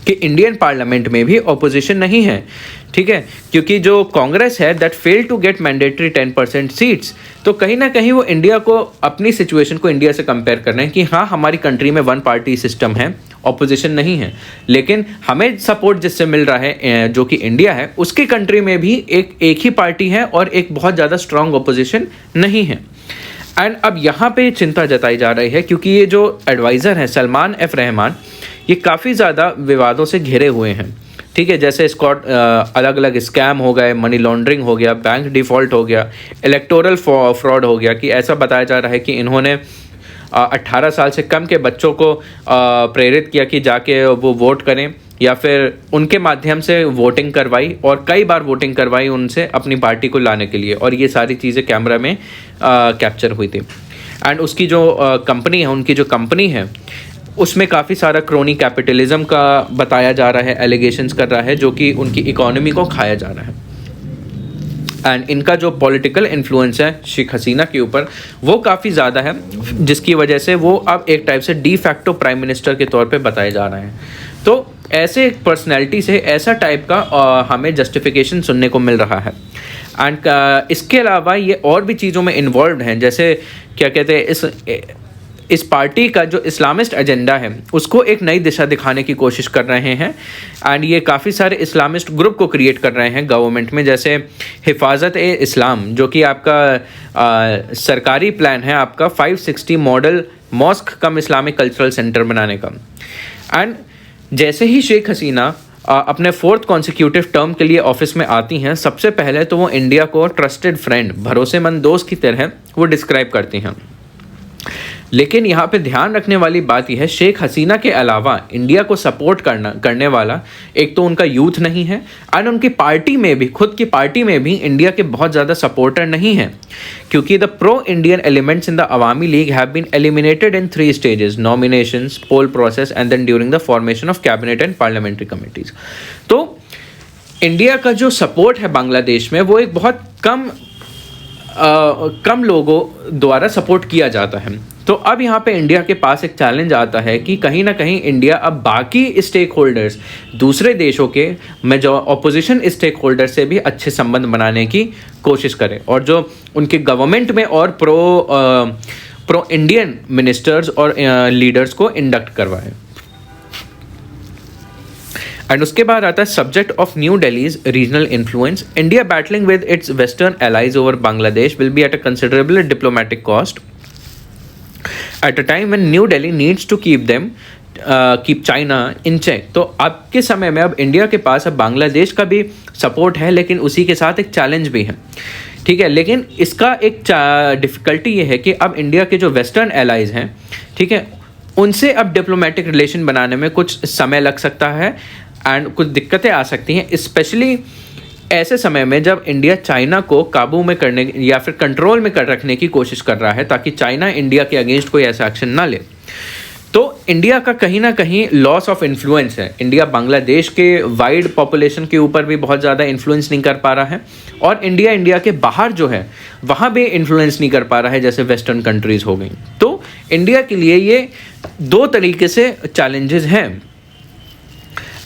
कि इंडियन पार्लियामेंट में भी ऑपोजिशन नहीं है, ठीक है, क्योंकि जो कांग्रेस है that fail to get mandatory 10% seats. तो कहीं ना कहीं वो इंडिया को, अपनी सिचुएशन को इंडिया से कंपेयर कर रहे हैं कि हाँ हमारी कंट्री में वन पार्टी सिस्टम है, ऑपोजिशन नहीं है, लेकिन हमें सपोर्ट जिससे मिल रहा है जो कि इंडिया है, उसकी कंट्री में भी एक ही पार्टी है और एक बहुत ज़्यादा स्ट्रांग ऑपोजिशन नहीं है। एंड अब यहाँ पे चिंता जताई जा रही है क्योंकि ये जो एडवाइज़र हैं सलमान एफ रहमान, ये काफ़ी ज़्यादा विवादों से घिरे हुए हैं, ठीक है, जैसे स्कॉट अलग अलग स्कैम हो गए, मनी लॉन्ड्रिंग हो गया, बैंक डिफ़ॉल्ट हो गया, इलेक्टोरल फ्रॉड हो गया कि ऐसा बताया जा रहा है कि इन्होंने 18 साल से कम के बच्चों को प्रेरित किया कि जाके वो वोट करें या फिर उनके माध्यम से वोटिंग करवाई और कई बार वोटिंग करवाई उनसे अपनी पार्टी को लाने के लिए, और ये सारी चीज़ें कैमरा में कैप्चर हुई थी। एंड उसकी जो कंपनी है, उनकी जो कंपनी है उसमें काफ़ी सारा क्रोनी कैपिटलिज्म का बताया जा रहा है, एलिगेशंस कर रहा है, जो कि उनकी इकोनॉमी को खाया जा रहा है। एंड इनका जो पॉलिटिकल इन्फ्लुएंस है शेख हसीना के ऊपर वो काफ़ी ज़्यादा है, जिसकी वजह से वो अब एक टाइप से डी फैक्टो प्राइम मिनिस्टर के तौर पे बताए जा रहे हैं। तो ऐसे एक पर्सनैलिटी से ऐसा टाइप का हमें जस्टिफिकेशन सुनने को मिल रहा है। एंड इसके अलावा ये और भी चीज़ों में इन्वॉल्व हैं, जैसे क्या कहते हैं, इस पार्टी का जो इस्लामिस्ट एजेंडा है उसको एक नई दिशा दिखाने की कोशिश कर रहे हैं। एंड ये काफ़ी सारे इस्लामिस्ट ग्रुप को क्रिएट कर रहे हैं गवर्नमेंट में, जैसे हिफाजत ए इस्लाम, जो कि आपका सरकारी प्लान है आपका 560 मॉडल मॉस्क कम इस्लामिक कल्चरल सेंटर बनाने का। एंड जैसे ही शेख हसीना अपने 4th कॉन्सिक्यूटिव टर्म के लिए ऑफिस में आती हैं, सबसे पहले तो वो इंडिया को ट्रस्टेड फ्रेंड, भरोसेमंद दोस्त की तरह वो डिस्क्राइब करती हैं। लेकिन यहाँ पे ध्यान रखने वाली बात यह है, शेख हसीना के अलावा इंडिया को सपोर्ट करने वाला एक तो उनका यूथ नहीं है, एंड उनकी पार्टी में भी, खुद की पार्टी में भी इंडिया के बहुत ज़्यादा सपोर्टर नहीं हैं, क्योंकि the pro Indian elements in the Awami League have been eliminated in 3 stages: nominations, poll process and then during the formation of cabinet and parliamentary committees. तो इंडिया का जो सपोर्ट है बांग्लादेश में वो एक बहुत कम लोगों द्वारा सपोर्ट किया जाता है। तो अब यहाँ पे इंडिया के पास एक चैलेंज आता है कि कहीं ना कहीं इंडिया अब बाकी स्टेक होल्डर्स, दूसरे देशों के में जो ऑपोजिशन स्टेक होल्डर से भी अच्छे संबंध बनाने की कोशिश करे और जो उनके गवर्नमेंट में और प्रो इंडियन मिनिस्टर्स और लीडर्स को इंडक्ट करवाए। एंड उसके बाद आता है subject of New Delhi's regional influence. India battling with its western allies over Bangladesh will be at a considerable diplomatic cost at a time when New Delhi needs to keep China in check। तो अब के समय में अब इंडिया के पास अब बांग्लादेश का भी सपोर्ट है, लेकिन उसी के साथ एक चैलेंज भी है, ठीक है। लेकिन इसका एक डिफ़िकल्टी ये है कि अब इंडिया के जो वेस्टर्न एलाइज हैं, ठीक है, उनसे अब डिप्लोमेटिक रिलेशन बनाने में कुछ समय लग सकता है एंड कुछ दिक्कतें आ सकती हैं, स्पेशली ऐसे समय में जब इंडिया चाइना को काबू में करने या फिर कंट्रोल में कर रखने की कोशिश कर रहा है, ताकि चाइना इंडिया के अगेंस्ट कोई ऐसा एक्शन ना ले। तो इंडिया का कहीं ना कहीं लॉस ऑफ इन्फ्लुएंस है। इंडिया बांग्लादेश के वाइड पॉपुलेशन के ऊपर भी बहुत ज़्यादा इन्फ्लुएंस नहीं कर पा रहा है, और इंडिया के बाहर जो है वहाँ भी इन्फ्लुएंस नहीं कर पा रहा है, जैसे वेस्टर्न कंट्रीज़ हो गई। तो इंडिया के लिए ये 2 तरीके से चैलेंजेस हैं,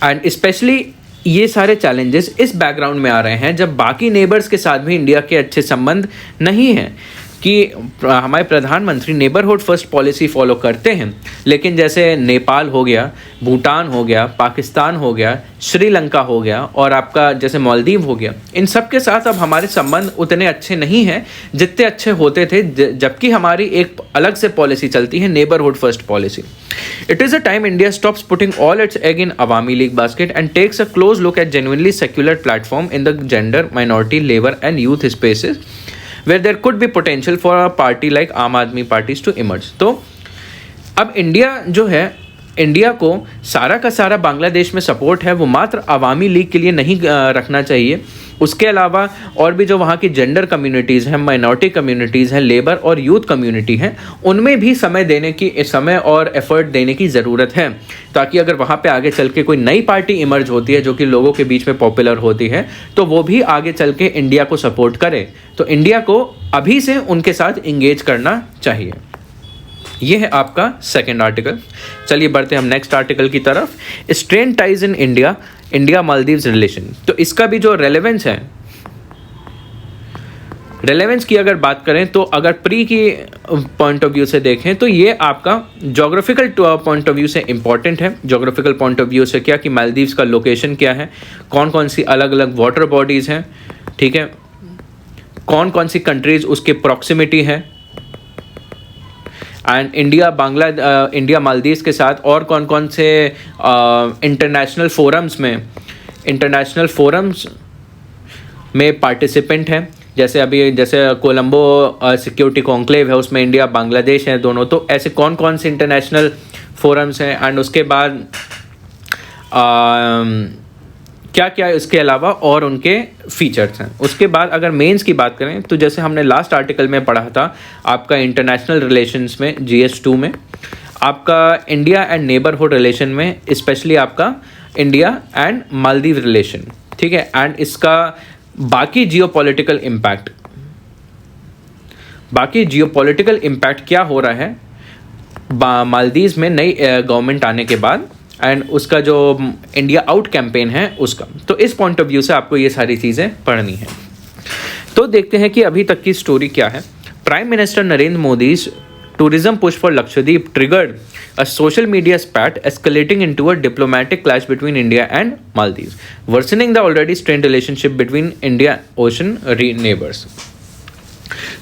एंड स्पेशली ये सारे चैलेंजेस इस बैकग्राउंड में आ रहे हैं जब बाकी नेबर्स के साथ भी इंडिया के अच्छे संबंध नहीं हैं। कि हमारे प्रधानमंत्री नेबरहुड फर्स्ट पॉलिसी फॉलो करते हैं, लेकिन जैसे नेपाल हो गया, भूटान हो गया, पाकिस्तान हो गया, श्रीलंका हो गया और आपका जैसे मालदीव हो गया, इन सब के साथ अब हमारे संबंध उतने अच्छे नहीं हैं जितने अच्छे होते थे, जबकि हमारी एक अलग से पॉलिसी चलती है, neighbourhood first policy. It is a time India stops putting all its egg in Awami League basket and takes a close look at genuinely secular platform in the gender, minority, labour and youth spaces where there could be potential for a party like आम आदमी parties to emerge। तो अब India जो है, India को सारा का सारा बांग्लादेश में सपोर्ट है वो मात्र अवामी लीग के लिए नहीं रखना चाहिए। उसके अलावा और भी जो वहाँ की जेंडर कम्युनिटीज़ हैं, माइनॉरिटी कम्युनिटीज़ हैं, लेबर और यूथ कम्युनिटी हैं, उनमें भी समय और एफर्ट देने की ज़रूरत है, ताकि अगर वहाँ पे आगे चल के कोई नई पार्टी इमर्ज होती है जो कि लोगों के बीच में पॉपुलर होती है, तो वो भी आगे चल के इंडिया को सपोर्ट करे। तो इंडिया को अभी से उनके साथ इंगेज करना चाहिए। ये है आपका सेकेंड आर्टिकल। चलिए बढ़ते हैं हम नेक्स्ट आर्टिकल की तरफ। Strain ties in India Maldives relation. तो इसका भी जो रेलेवेंस है, रेलेवेंस की अगर बात करें तो अगर प्री की पॉइंट ऑफ व्यू से देखें तो ये आपका जोग्राफिकल पॉइंट ऑफ व्यू से इंपॉर्टेंट है। जोग्राफिकल पॉइंट ऑफ व्यू से क्या कि मालदीव्स का लोकेशन क्या है, कौन कौन सी अलग अलग वाटर बॉडीज़ हैं, ठीक है, कौन कौन सी कंट्रीज़ उसके प्रॉक्सिमिटी है, एंड इंडिया मालदीव्स के साथ और कौन कौन से इंटरनेशनल फोरम्स में पार्टिसिपेंट हैं। जैसे कोलंबो सिक्योरिटी कॉन्क्लेव है, उसमें इंडिया बांग्लादेश है दोनों। तो ऐसे कौन कौन से इंटरनेशनल फोरम्स हैं, एंड उसके बाद क्या क्या इसके अलावा और उनके फीचर्स हैं। उसके बाद अगर मेंस की बात करें तो जैसे हमने लास्ट आर्टिकल में पढ़ा था आपका इंटरनेशनल रिलेशंस में GS2 में आपका इंडिया एंड नेबरहुड रिलेशन में स्पेशली आपका इंडिया एंड मालदीव रिलेशन, ठीक है, एंड इसका बाकी जियोपॉलिटिकल इम्पैक्ट क्या हो रहा है मालदीव्स में नई गवर्नमेंट आने के बाद, एंड उसका जो इंडिया आउट कैंपेन है उसका। तो इस पॉइंट ऑफ व्यू से आपको ये सारी चीज़ें पढ़नी है। तो देखते हैं कि अभी तक की स्टोरी क्या है। Prime minister Narendra Modi's tourism push for Lakshadweep triggered a social media spat escalating into a diplomatic clash between India and Maldives, worsening the already strained relationship between India Ocean neighbors।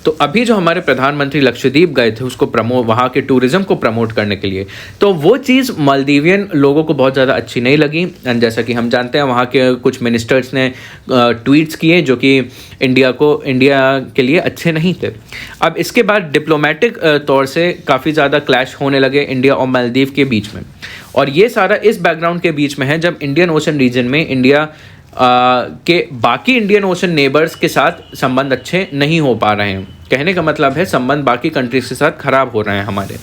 तो अभी जो हमारे प्रधानमंत्री लक्षद्वीप गए थे उसको वहाँ के टूरिज़्म को प्रमोट करने के लिए, तो वो चीज़ मालदीवियन लोगों को बहुत ज़्यादा अच्छी नहीं लगी। एंड जैसा कि हम जानते हैं वहाँ के कुछ मिनिस्टर्स ने ट्वीट्स किए जो कि इंडिया के लिए अच्छे नहीं थे। अब इसके बाद डिप्लोमेटिक तौर से काफ़ी ज़्यादा क्लैश होने लगे इंडिया और मालदीव के बीच में, और ये सारा इस बैकग्राउंड के बीच में है जब इंडियन ओशन रीजन में इंडिया के बाकी इंडियन ओशन नेबर्स के साथ संबंध अच्छे नहीं हो पा रहे हैं। कहने का मतलब है संबंध बाकी कंट्रीज के साथ खराब हो रहे हैं हमारे।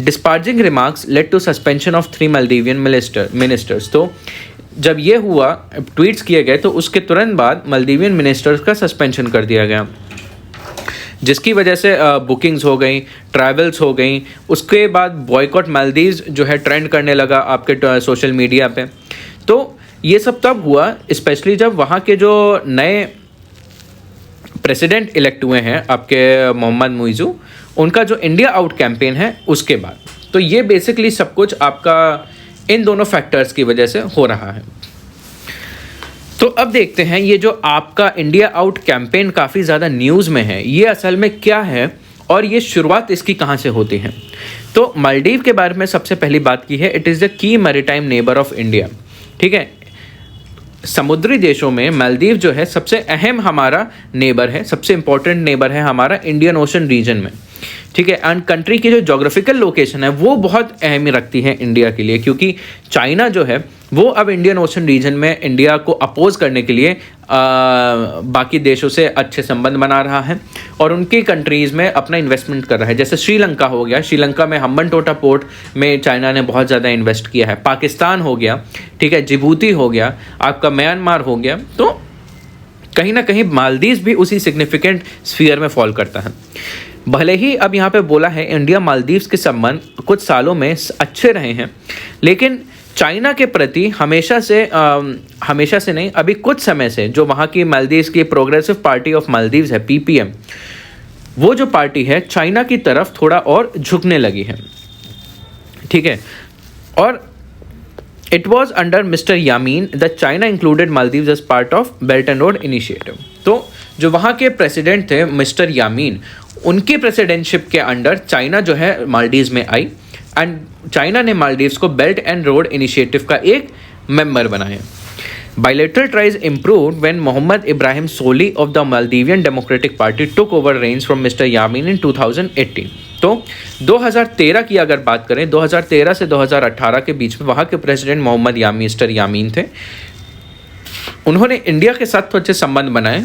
Disparaging remarks led to suspension of 3 Maldivian ministers. तो जब ये हुआ, ट्वीट्स किए गए, तो उसके तुरंत बाद मालदीवियन मिनिस्टर्स का सस्पेंशन कर दिया गया, जिसकी वजह से बुकिंग्स हो गई, ट्रैवल्स हो गई। उसके बाद बॉयकॉट मालदीव्स जो है ट्रेंड करने लगा आपके सोशल मीडिया पे। तो ये सब तब हुआ स्पेशली जब वहाँ के जो नए प्रेसिडेंट इलेक्ट हुए हैं आपके मोहम्मद मुइज़ू, उनका जो इंडिया आउट कैंपेन है उसके बाद। तो ये बेसिकली सब कुछ आपका इन दोनों फैक्टर्स की वजह से हो रहा है। तो अब देखते हैं ये जो आपका इंडिया आउट कैंपेन काफ़ी ज़्यादा न्यूज़ में है, ये असल में क्या है और ये शुरुआत इसकी कहाँ से होती है। तो मालदीव के बारे में सबसे पहली बात की है, it is the key maritime neighbour of India, ठीक है। समुद्री देशों में मालदीव जो है सबसे अहम हमारा नेबर है, सबसे इंपॉर्टेंट नेबर है हमारा इंडियन ओशन रीजन में, ठीक है। एंड कंट्री की जो जोग्राफिकल लोकेशन है वो बहुत अहमियत रखती है इंडिया के लिए, क्योंकि चाइना जो है वो अब इंडियन ओशन रीजन में इंडिया को अपोज करने के लिए बाकी देशों से अच्छे संबंध बना रहा है और उनकी कंट्रीज़ में अपना इन्वेस्टमेंट कर रहा है। जैसे श्रीलंका हो गया, श्रीलंका में हम्बनटोटा पोर्ट में चाइना ने बहुत ज़्यादा इन्वेस्ट किया है। पाकिस्तान हो गया, ठीक है, जिबूती हो गया, आपका म्यांमार हो गया। तो कहीं ना कहीं मालदीव्स भी उसी सिग्निफिकेंट स्फीयर में फॉल करता है। भले ही अब यहाँ पे बोला है इंडिया मालदीव्स के संबंध कुछ सालों में अच्छे रहे हैं, लेकिन चाइना के प्रति हमेशा से नहीं, अभी कुछ समय से जो वहाँ की मालदीव्स की प्रोग्रेसिव पार्टी ऑफ मालदीव्स है PPM, वो जो पार्टी है चाइना की तरफ थोड़ा और झुकने लगी है, ठीक है। और it was under mister Yameen that China included Maldives as part of belt and road initiative. तो जो वहाँ के प्रेसिडेंट थे मिस्टर यामीन, उनकी प्रेसिडेंटशिप के अंडर चाइना जो है मालदीव्स में आई, एंड चाइना ने मालदीव्स को बेल्ट एंड रोड इनिशिएटिव का एक मेंबर बनाया। Bilateral ties improved when Mohammad Ibrahim Soli of the Maldivian Democratic Party took over reins from Mr. Yamin in 2018। तो 2013 की अगर बात करें, 2013 से 2018 के बीच में वहाँ के प्रेसिडेंट मोहम्मद मिस्टर यामीन थे। उन्होंने इंडिया के साथ तो अच्छे संबंध बनाए,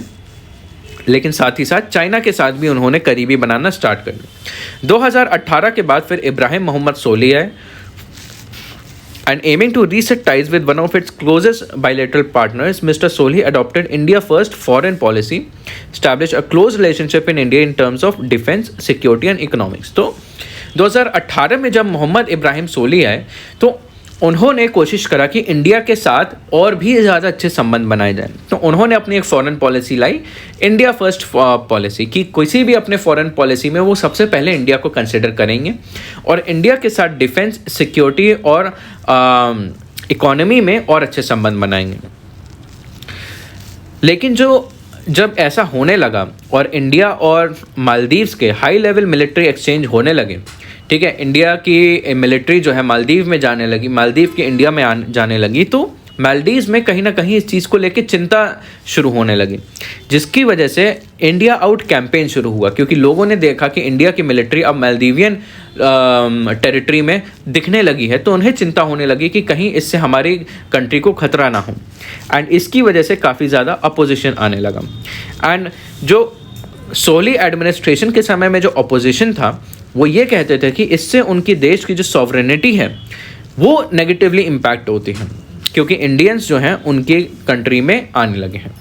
लेकिन साथ ही साथ चाइना के साथ भी उन्होंने करीबी बनाना स्टार्ट कर दिया। 2018 के बाद फिर इब्राहिम मोहम्मद सोली आए, and aiming to reset ties with one of its closest bilateral partners, Mr. Soli adopted India First foreign policy, established a close relationship in India in terms of defense, security and economics। तो 2018 में जब मोहम्मद इब्राहिम सोली आए तो उन्होंने कोशिश करा कि India के साथ और भी ज़्यादा अच्छे संबंध बनाए जाएं। तो उन्होंने अपनी एक फॉरेन पॉलिसी लाई, इंडिया फर्स्ट पॉलिसी, कि किसी भी अपने फॉरेन पॉलिसी में वो सबसे पहले इंडिया को कंसिडर करेंगे और इंडिया के साथ डिफेंस, सिक्योरिटी और इकोनॉमी में और अच्छे संबंध बनाएंगे। लेकिन जब ऐसा होने लगा और इंडिया और मालदीव्स के हाई लेवल मिलिट्री एक्सचेंज होने लगे, ठीक है, इंडिया की मिलिट्री जो है मालदीव में जाने लगी, मालदीव की इंडिया में जाने लगी, तो मालदीव्स में कहीं ना कहीं इस चीज़ को लेकर चिंता शुरू होने लगी, जिसकी वजह से इंडिया आउट कैंपेन शुरू हुआ। क्योंकि लोगों ने देखा कि इंडिया की मिलिट्री अब मालदीवियन टेरिटरी में दिखने लगी है, तो उन्हें चिंता होने लगी कि कहीं इससे हमारी कंट्री को खतरा ना हो, एंड इसकी वजह से काफ़ी ज़्यादा अपोजिशन आने लगा। एंड जो सोली एडमिनिस्ट्रेशन के समय में जो अपोजिशन था वो ये कहते थे कि इससे उनकी देश की जो सॉवरेनिटी है वो नेगेटिवली इम्पैक्ट होती है, क्योंकि इंडियंस जो हैं उनकी कंट्री में आने लगे हैं।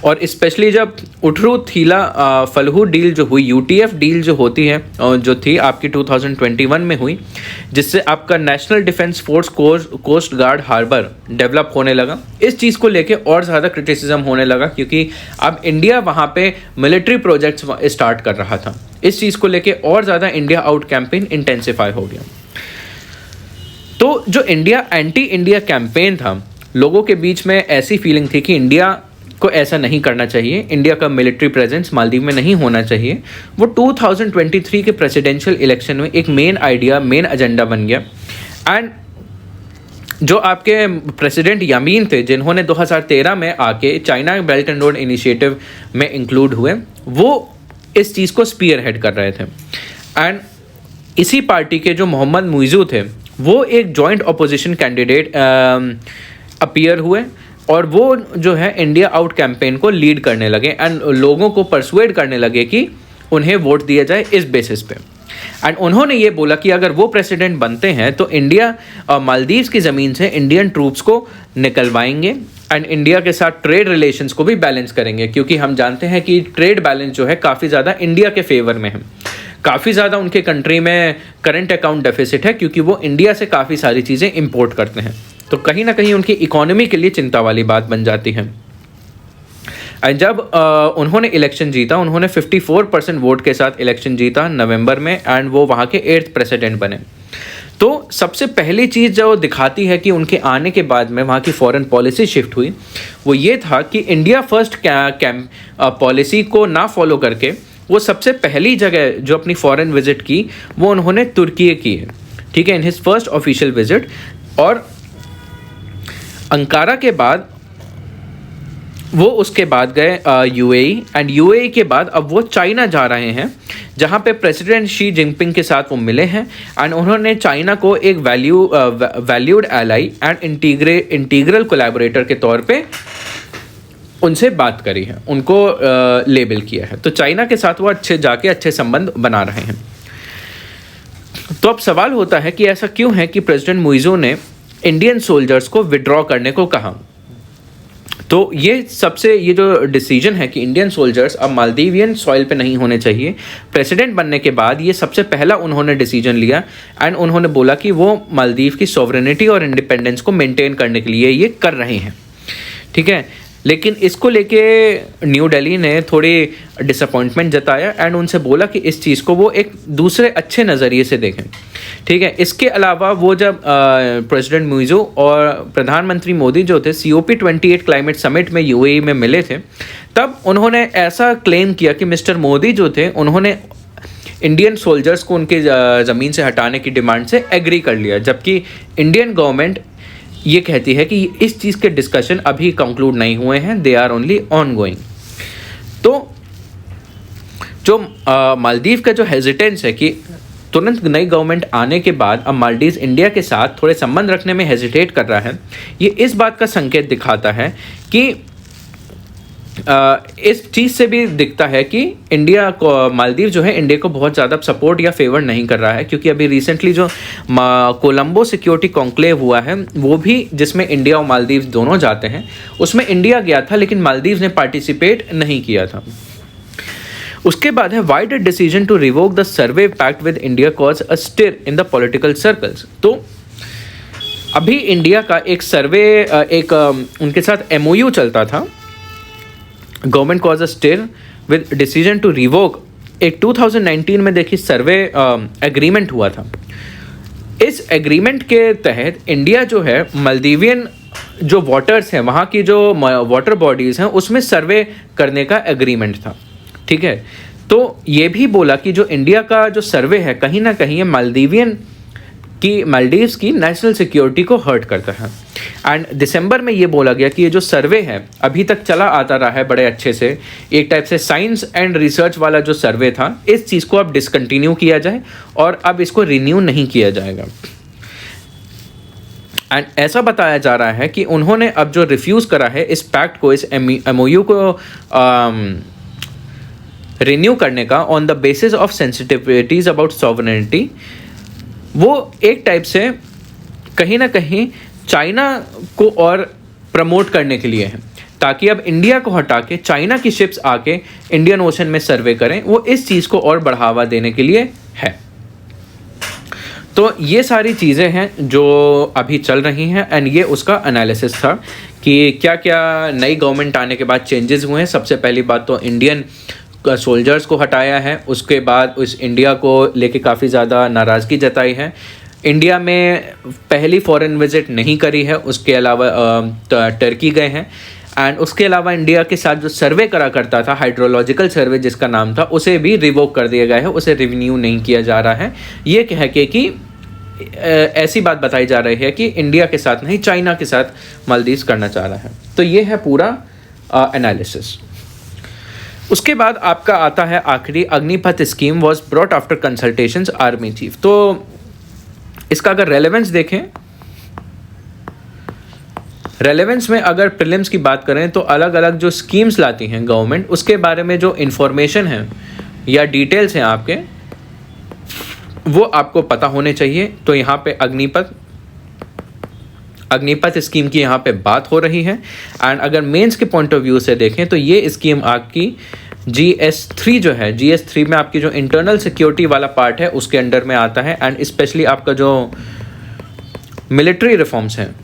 और स्पेशली जब उठरू थीला फलहू डील जो हुई, यूटीएफ डील जो होती है जो थी आपकी 2021 में हुई, जिससे आपका national defence force coast guard harbour develop होने लगा, इस चीज़ को लेके और ज़्यादा क्रिटिसिज्म होने लगा, क्योंकि अब इंडिया वहाँ पे मिलिट्री प्रोजेक्ट्स स्टार्ट कर रहा था। इस चीज़ को लेके और ज़्यादा इंडिया आउट कैंपेन इंटेंसिफाई हो गया। तो जो इंडिया एंटी इंडिया कैंपेन था, लोगों के बीच में ऐसी फीलिंग थी कि इंडिया को ऐसा नहीं करना चाहिए, इंडिया का मिलिट्री प्रेजेंस मालदीव में नहीं होना चाहिए। वो 2023 के प्रेसिडेंशियल इलेक्शन में एक मेन एजेंडा बन गया। एंड जो आपके प्रेसिडेंट यामीन थे, जिन्होंने 2013 में आके China belt and road initiative में इंक्लूड हुए, वो इस चीज़ को स्पीयर हेड कर रहे थे। एंड इसी पार्टी के जो मोहम्मद मुइज़ू थे, वो एक जॉइंट अपोजिशन कैंडिडेट अपीयर हुए और वो जो है इंडिया आउट कैंपेन को लीड करने लगे एंड लोगों को परसुएड करने लगे कि उन्हें वोट दिया जाए इस बेसिस पे। एंड उन्होंने ये बोला कि अगर वो प्रेसिडेंट बनते हैं तो इंडिया मालदीव्स की ज़मीन से इंडियन ट्रूप्स को निकलवाएंगे एंड इंडिया के साथ ट्रेड रिलेशंस को भी बैलेंस करेंगे, क्योंकि हम जानते हैं कि ट्रेड बैलेंस जो है काफ़ी ज़्यादा इंडिया के फेवर में है। काफ़ी ज़्यादा उनके कंट्री में करंट अकाउंट डेफिसिट है, क्योंकि वो इंडिया से काफ़ी सारी चीज़ें इंपोर्ट करते हैं। तो कहीं ना कहीं उनकी इकोनॉमी के लिए चिंता वाली बात बन जाती है। एंड जब उन्होंने इलेक्शन जीता, उन्होंने 54% वोट के साथ इलेक्शन जीता नवंबर में, एंड वो वहाँ के 8th प्रेसिडेंट बने। तो सबसे पहली चीज़ जो दिखाती है कि उनके आने के बाद में वहाँ की फॉरेन पॉलिसी शिफ्ट हुई, वो ये था कि इंडिया फर्स्ट पॉलिसी को ना फॉलो करके वो सबसे पहली जगह जो अपनी फॉरेन विजिट की वो उन्होंने तुर्की की है, ठीक है, in his first official visit. और अंकारा के बाद वो उसके बाद गए यूएई, एंड यूएई के बाद अब वो चाइना जा रहे हैं, जहाँ पे प्रेसिडेंट शी जिनपिंग के साथ वो मिले हैं। एंड उन्होंने चाइना को एक valued ally and integral collaborator के तौर पे उनसे बात करी है, उनको लेबल किया है। तो चाइना के साथ वो अच्छे संबंध बना रहे हैं। तो अब सवाल होता है कि ऐसा क्यों है कि प्रेसिडेंट मुइज़ू ने इंडियन सोल्जर्स को विड्रॉ करने को कहा। तो ये जो डिसीजन है कि इंडियन सोल्जर्स अब मालदीवियन सॉइल पे नहीं होने चाहिए, प्रेसिडेंट बनने के बाद ये सबसे पहला उन्होंने डिसीजन लिया एंड उन्होंने बोला कि वो मालदीव की सॉवरेनिटी और इंडिपेंडेंस को मेंटेन करने के लिए ये कर रहे हैं, ठीक है। लेकिन इसको लेके न्यू दिल्ली ने थोड़ी डिसअपॉइंटमेंट जताया एंड उनसे बोला कि इस चीज़ को वो एक दूसरे अच्छे नज़रिए से देखें, ठीक है। इसके अलावा वो जब प्रेसिडेंट मुइज़ो और प्रधानमंत्री मोदी जो थे COP28 क्लाइमेट समिट में UAE में मिले थे, तब उन्होंने ऐसा क्लेम किया कि मिस्टर मोदी जो थे उन्होंने इंडियन सोल्जर्स को उनके ज़मीन से हटाने की डिमांड से एग्री कर लिया, जबकि इंडियन गवर्नमेंट ये कहती है कि इस चीज़ के डिस्कशन अभी कंक्लूड नहीं हुए हैं, they are only ongoing. तो जो मालदीव का जो हेजिटेंस है कि तुरंत नई गवर्नमेंट आने के बाद अब मालदीव इंडिया के साथ थोड़े संबंध रखने में हेजिटेट कर रहा है, ये इस बात का संकेत दिखाता है कि इस चीज़ से भी दिखता है कि इंडिया को मालदीव जो है इंडिया को बहुत ज़्यादा सपोर्ट या फेवर नहीं कर रहा है, क्योंकि अभी रिसेंटली जो कोलंबो सिक्योरिटी कॉन्क्लेव हुआ है वो भी, जिसमें इंडिया और मालदीव दोनों जाते हैं, उसमें इंडिया गया था लेकिन मालदीव ने पार्टिसिपेट नहीं किया था। उसके बाद है why did decision to revoke the survey pact with India cause a stir in the political circles. तो अभी इंडिया का एक सर्वे उनके साथ MOU चलता था, government cause a stir with decision to revoke, एक 2019 में देखिए सर्वे एग्रीमेंट हुआ था। इस एग्रीमेंट के तहत इंडिया जो है मालदीवियन जो वाटर्स हैं, वहाँ की जो वाटर बॉडीज़ हैं, उसमें सर्वे करने का एग्रीमेंट था, ठीक है। तो ये भी बोला कि जो इंडिया का जो सर्वे है कहीं ना कहीं मालदीव्स की नेशनल सिक्योरिटी को हर्ट करता है। एंड दिसंबर में ये बोला गया कि ये जो सर्वे है अभी तक चला आता रहा है बड़े अच्छे से, एक टाइप से साइंस एंड रिसर्च वाला जो सर्वे था, इस चीज़ को अब डिसकंटिन्यू किया जाए और अब इसको रिन्यू नहीं किया जाएगा। एंड ऐसा बताया जा रहा है कि उन्होंने अब जो रिफ्यूज़ करा है इस पैक्ट को, इस MOU को रिन्यू करने का on the basis of sensitivities about sovereignty, वो एक टाइप से कहीं ना कहीं चाइना को और प्रमोट करने के लिए है, ताकि अब इंडिया को हटा के चाइना की शिप्स आके इंडियन ओशन में सर्वे करें, वो इस चीज़ को और बढ़ावा देने के लिए है। तो ये सारी चीज़ें हैं जो अभी चल रही हैं एंड ये उसका एनालिसिस था कि क्या क्या नई गवर्नमेंट आने के बाद चेंजेस हुए हैं। सबसे पहली बात तो इंडियन सोल्जर्स को हटाया है, उसके बाद उस इंडिया को लेके काफ़ी ज़्यादा नाराज़गी जताई है। इंडिया में पहली फॉरेन विजिट नहीं करी है, उसके अलावा टर्की गए हैं एंड उसके अलावा इंडिया के साथ जो सर्वे करा करता था, हाइड्रोलॉजिकल सर्वे जिसका नाम था, उसे भी रिवोक कर दिया गया है, उसे रिन्यू नहीं किया जा रहा है। ये कह के कि ऐसी बात बताई जा रही है कि इंडिया के साथ नहीं चाइना के साथ मालदीव करना चाह रहा है। तो ये है पूरा एनालिसिस। उसके बाद आपका आता है आखिरी, Agnipath scheme was brought after consultations army chief. तो इसका अगर रेलेवेंस देखें, रेलेवेंस में अगर प्रीलिम्स की बात करें तो अलग अलग जो स्कीम्स लाती हैं गवर्नमेंट, उसके बारे में जो इन्फॉर्मेशन है या डिटेल्स हैं आपके, वो आपको पता होने चाहिए। तो यहाँ पे अग्निपथ स्कीम की यहाँ पे बात हो रही है। एंड अगर मेंस के पॉइंट ऑफ व्यू से देखें तो ये स्कीम आपकी GS3 जो है, GS3 में आपकी जो इंटरनल सिक्योरिटी वाला पार्ट है उसके अंडर में आता है। एंड स्पेशली आपका जो मिलिट्री रिफॉर्म्स हैं,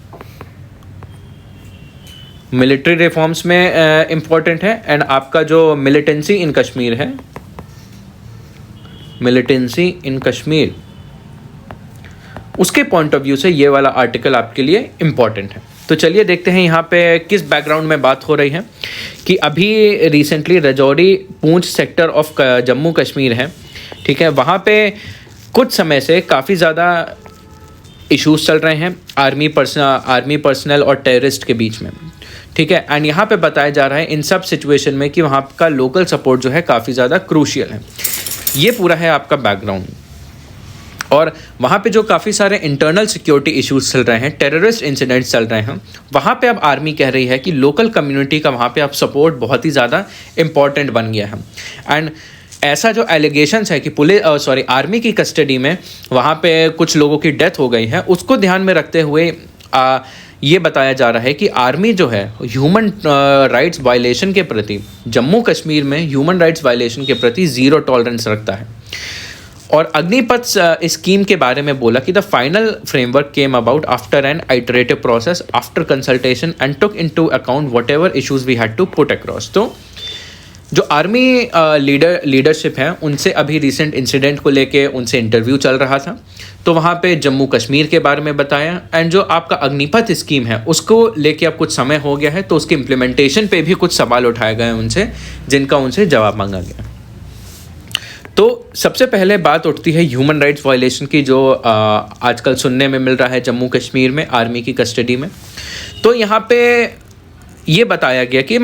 मिलिट्री रिफॉर्म्स में इम्पॉर्टेंट है। एंड आपका जो मिलिटेंसी इन कश्मीर है, मिलिटेंसी इन कश्मीर, उसके पॉइंट ऑफ व्यू से ये वाला आर्टिकल आपके लिए इम्पॉर्टेंट है। तो चलिए देखते हैं यहाँ पे किस बैकग्राउंड में बात हो रही है कि अभी recently Rajouri Poonch sector of Jammu Kashmir है, ठीक है, वहाँ पे कुछ समय से काफ़ी ज़्यादा इश्यूज चल रहे हैं आर्मी पर्सनल और टेररिस्ट के बीच में, ठीक है। एंड यहाँ पे बताया जा रहा है इन सब सिचुएशन में कि वहाँ का लोकल सपोर्ट जो है काफ़ी ज़्यादा क्रूशियल है। ये पूरा है आपका बैकग्राउंड। और वहाँ पे जो काफ़ी सारे इंटरनल सिक्योरिटी इश्यूज चल रहे हैं, टेररिस्ट इंसिडेंट्स चल रहे हैं, वहाँ पे अब आर्मी कह रही है कि लोकल कम्युनिटी का वहाँ पे अब सपोर्ट बहुत ही ज़्यादा इम्पॉर्टेंट बन गया है। एंड ऐसा जो एलिगेशंस है कि आर्मी की कस्टडी में वहाँ पे कुछ लोगों की डेथ हो गई है, उसको ध्यान में रखते हुए ये बताया जा रहा है कि आर्मी जो है ह्यूमन राइट्स वायलेशन के प्रति, जम्मू कश्मीर में ह्यूमन राइट्स वायलेशन के प्रति ज़ीरो टॉलरेंस रखता है। और अग्निपथ स्कीम के बारे में बोला कि the final framework came about after an iterative process after consultation and took into account whatever issues we had to put across. तो जो आर्मी लीडरशिप है उनसे अभी रिसेंट इंसिडेंट को लेके उनसे इंटरव्यू चल रहा था, तो वहाँ पे जम्मू कश्मीर के बारे में बताया। एंड जो आपका अग्निपथ स्कीम है उसको लेके अब कुछ समय हो गया है, तो उसके इम्प्लीमेंटेशन पे भी कुछ सवाल उठाए गए उनसे, जिनका उनसे जवाब मांगा गया। तो सबसे पहले बात उठती है ह्यूमन राइट्स वायलेशन की, जो आजकल सुनने में मिल रहा है जम्मू कश्मीर में आर्मी की कस्टडी में। तो यहाँ पे ये बताया गया कि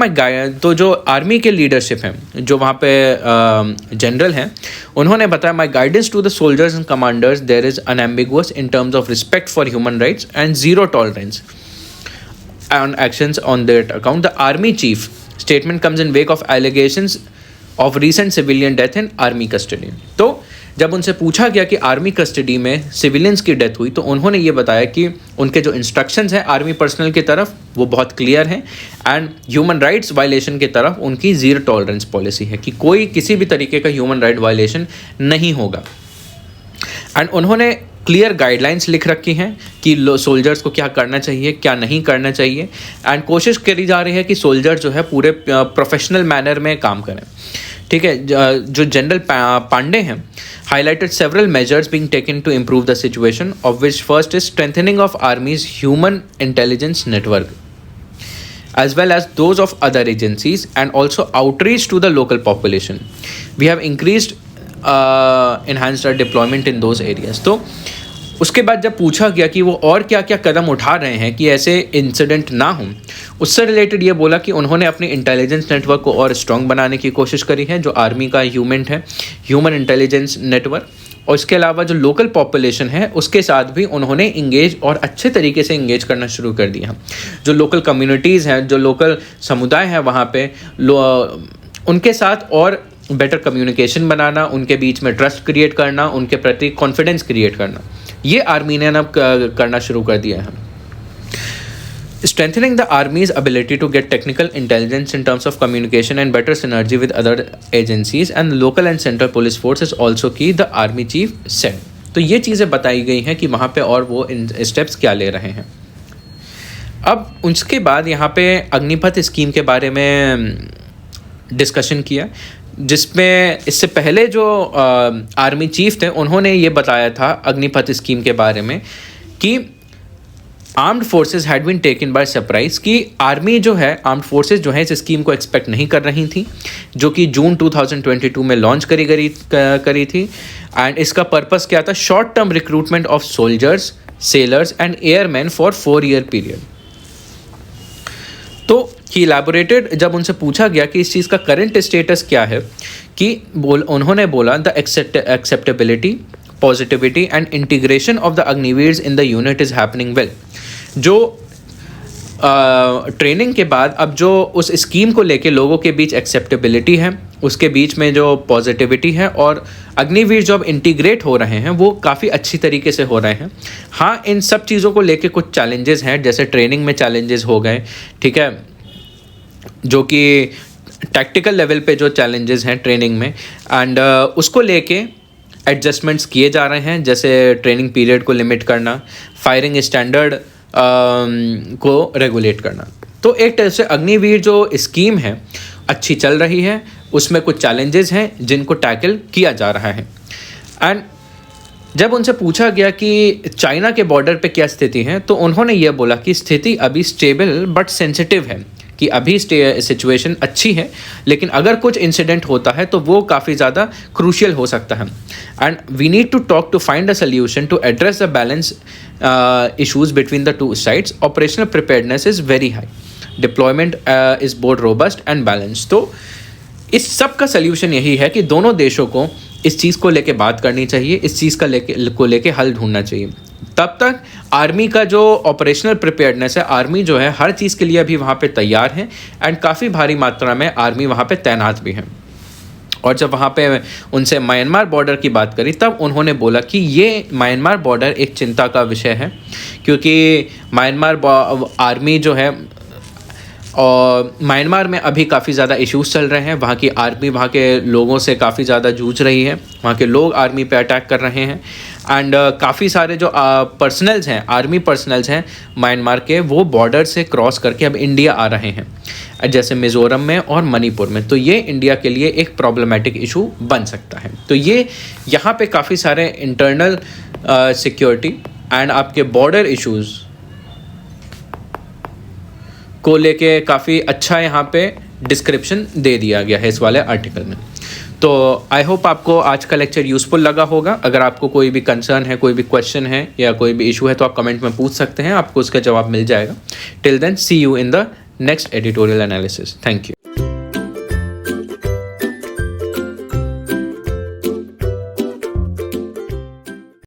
तो जो आर्मी के लीडरशिप हैं, जो वहाँ पे जनरल हैं, उन्होंने बताया my guidance to the soldiers and commanders there is unambiguous in terms of respect for human rights and zero tolerance on actions on that account. The army chief statement comes in wake of allegations of recent civilian death in army custody. तो जब उनसे पूछा गया कि army custody में civilians की death हुई, तो उन्होंने ये बताया कि उनके जो इंस्ट्रक्शंस हैं आर्मी पर्सनल की तरफ वो बहुत क्लियर हैं एंड ह्यूमन राइट्स वायलेशन की तरफ उनकी जीरो टॉलरेंस पॉलिसी है कि कोई किसी भी तरीके का ह्यूमन राइट वायलेशन नहीं होगा। एंड उन्होंने क्लियर गाइडलाइंस लिख रखी हैं कि सोल्जर्स को क्या करना चाहिए, क्या नहीं करना चाहिए। एंड कोशिश करी जा रही है कि सोल्जर जो है पूरे प्रोफेशनल मैनर में काम करें। ठीक है, जो जनरल पांडे हैं highlighted several measures being taken to improve the situation, of which first is strengthening of Army's human intelligence network, as well as those of other agencies, and also outreach to the local population. We have enhanced our deployment in those areas. तो उसके बाद जब पूछा गया कि वो और क्या क्या कदम उठा रहे हैं कि ऐसे इंसिडेंट ना हों, उससे रिलेटेड ये बोला कि उन्होंने अपने इंटेलिजेंस नेटवर्क को और स्ट्रॉन्ग बनाने की कोशिश करी है, जो आर्मी का ह्यूमन इंटेलिजेंस नेटवर्क, और इसके अलावा जो लोकल पॉपुलेशन है उसके साथ भी उन्होंने इंगेज और अच्छे तरीके से इंगेज करना शुरू कर दिया। जो लोकल कम्युनिटीज़ हैं, जो लोकल समुदाय हैं वहाँ पे उनके साथ और बेटर कम्युनिकेशन बनाना, उनके बीच में ट्रस्ट क्रिएट करना, उनके प्रति कॉन्फिडेंस क्रिएट करना, ये आर्मी ने अब करना शुरू कर दिया है। Strengthening the Army's ability to get technical intelligence in terms of communication and better synergy with other agencies and local and central police force is also key, the Army Chief said. तो ये चीज़ें बताई गई हैं कि वहाँ पे और वो इन स्टेप्स क्या ले रहे हैं। अब उसके बाद यहाँ पे अग्निपथ स्कीम के बारे में डिस्कशन किया, जिसमें इससे पहले जो आर्मी चीफ थे उन्होंने ये बताया था अग्निपथ स्कीम के बारे में कि armed forces had been taken by surprise, कि आर्मी जो है, आर्म्ड फोर्सेस जो है इस स्कीम को एक्सपेक्ट नहीं कर रही थी, जो कि जून 2022 में लॉन्च करी थी। एंड इसका पर्पस क्या था? Short term recruitment of soldiers, sellers and airman for 4 year period. तो ही इलैबोरेटेड, जब उनसे पूछा गया कि इस चीज़ का करंट स्टेटस क्या है, कि उन्होंने बोला the acceptability, positivity and integration of the Agniveers in the unit is happening well. जो ट्रेनिंग के बाद अब जो उस स्कीम को लेके लोगों के बीच एक्सेप्टेबिलिटी है, उसके बीच में जो पॉजिटिविटी है, और अग्निवीर जो अब इंटीग्रेट हो रहे हैं वो काफ़ी अच्छी तरीके से हो रहे हैं। हाँ, इन सब चीज़ों को लेके कुछ चैलेंजेस हैं, जैसे ट्रेनिंग में चैलेंजेस हो गए, ठीक है, जो कि टैक्टिकल लेवल पे जो चैलेंजेस हैं ट्रेनिंग में, एंड उसको लेके एडजस्टमेंट्स किए जा रहे हैं, जैसे ट्रेनिंग पीरियड को लिमिट करना, फायरिंग स्टैंडर्ड को रेगुलेट करना। तो एक तरह से अग्निवीर जो स्कीम है अच्छी चल रही है, उसमें कुछ चैलेंजेस हैं जिनको टैकल किया जा रहा है। एंड जब उनसे पूछा गया कि चाइना के बॉर्डर पे क्या स्थिति है, तो उन्होंने ये बोला कि स्थिति अभी स्टेबल बट सेंसिटिव है, कि अभी सिचुएशन अच्छी है, लेकिन अगर कुछ इंसिडेंट होता है तो वो काफ़ी ज़्यादा क्रूशियल हो सकता है। And we need to talk to find a solution to address the balance issues between the two sides. Operational preparedness is very high, deployment is both robust and balance. तो इस सब का सोल्यूशन यही है कि दोनों देशों को इस चीज़ को लेके बात करनी चाहिए, इस चीज़ को लेके हल ढूंढना चाहिए। तब तक आर्मी का जो ऑपरेशनल प्रिपेयर्डनेस है, आर्मी जो है हर चीज़ के लिए अभी वहाँ पे तैयार है, एंड काफ़ी भारी मात्रा में आर्मी वहाँ पे तैनात भी है। और जब वहाँ पे उनसे म्यांमार बॉर्डर की बात करी, तब उन्होंने बोला कि ये म्यांमार बॉर्डर एक चिंता का विषय है, क्योंकि म्यांमार आर्मी जो है और म्यांमार में अभी काफ़ी ज़्यादा इश्यूज़ चल रहे हैं। वहाँ की आर्मी वहाँ के लोगों से काफ़ी ज़्यादा जूझ रही है। वहाँ के लोग आर्मी पे अटैक कर रहे हैं एंड काफ़ी सारे जो पर्सनल्स हैं, आर्मी पर्सनल्स हैं म्यांमार के, वो बॉर्डर से क्रॉस करके अब इंडिया आ रहे हैं, जैसे मिज़ोरम में और मणिपुर में। तो ये इंडिया के लिए एक प्रॉब्लमेटिक इशू बन सकता है। तो ये यहाँ पे काफ़ी सारे इंटरनल सिक्योरिटी एंड आपके बॉर्डर इश्यूज़ को लेके काफ़ी अच्छा यहाँ पे डिस्क्रिप्शन दे दिया गया है इस वाले आर्टिकल में। तो आई होप आपको आज का लेक्चर यूज़फुल लगा होगा। अगर आपको कोई भी कंसर्न है, कोई भी क्वेश्चन है या कोई भी इशू है तो आप कमेंट में पूछ सकते हैं, आपको उसका जवाब मिल जाएगा। Till then see you in the next editorial analysis. Thank you.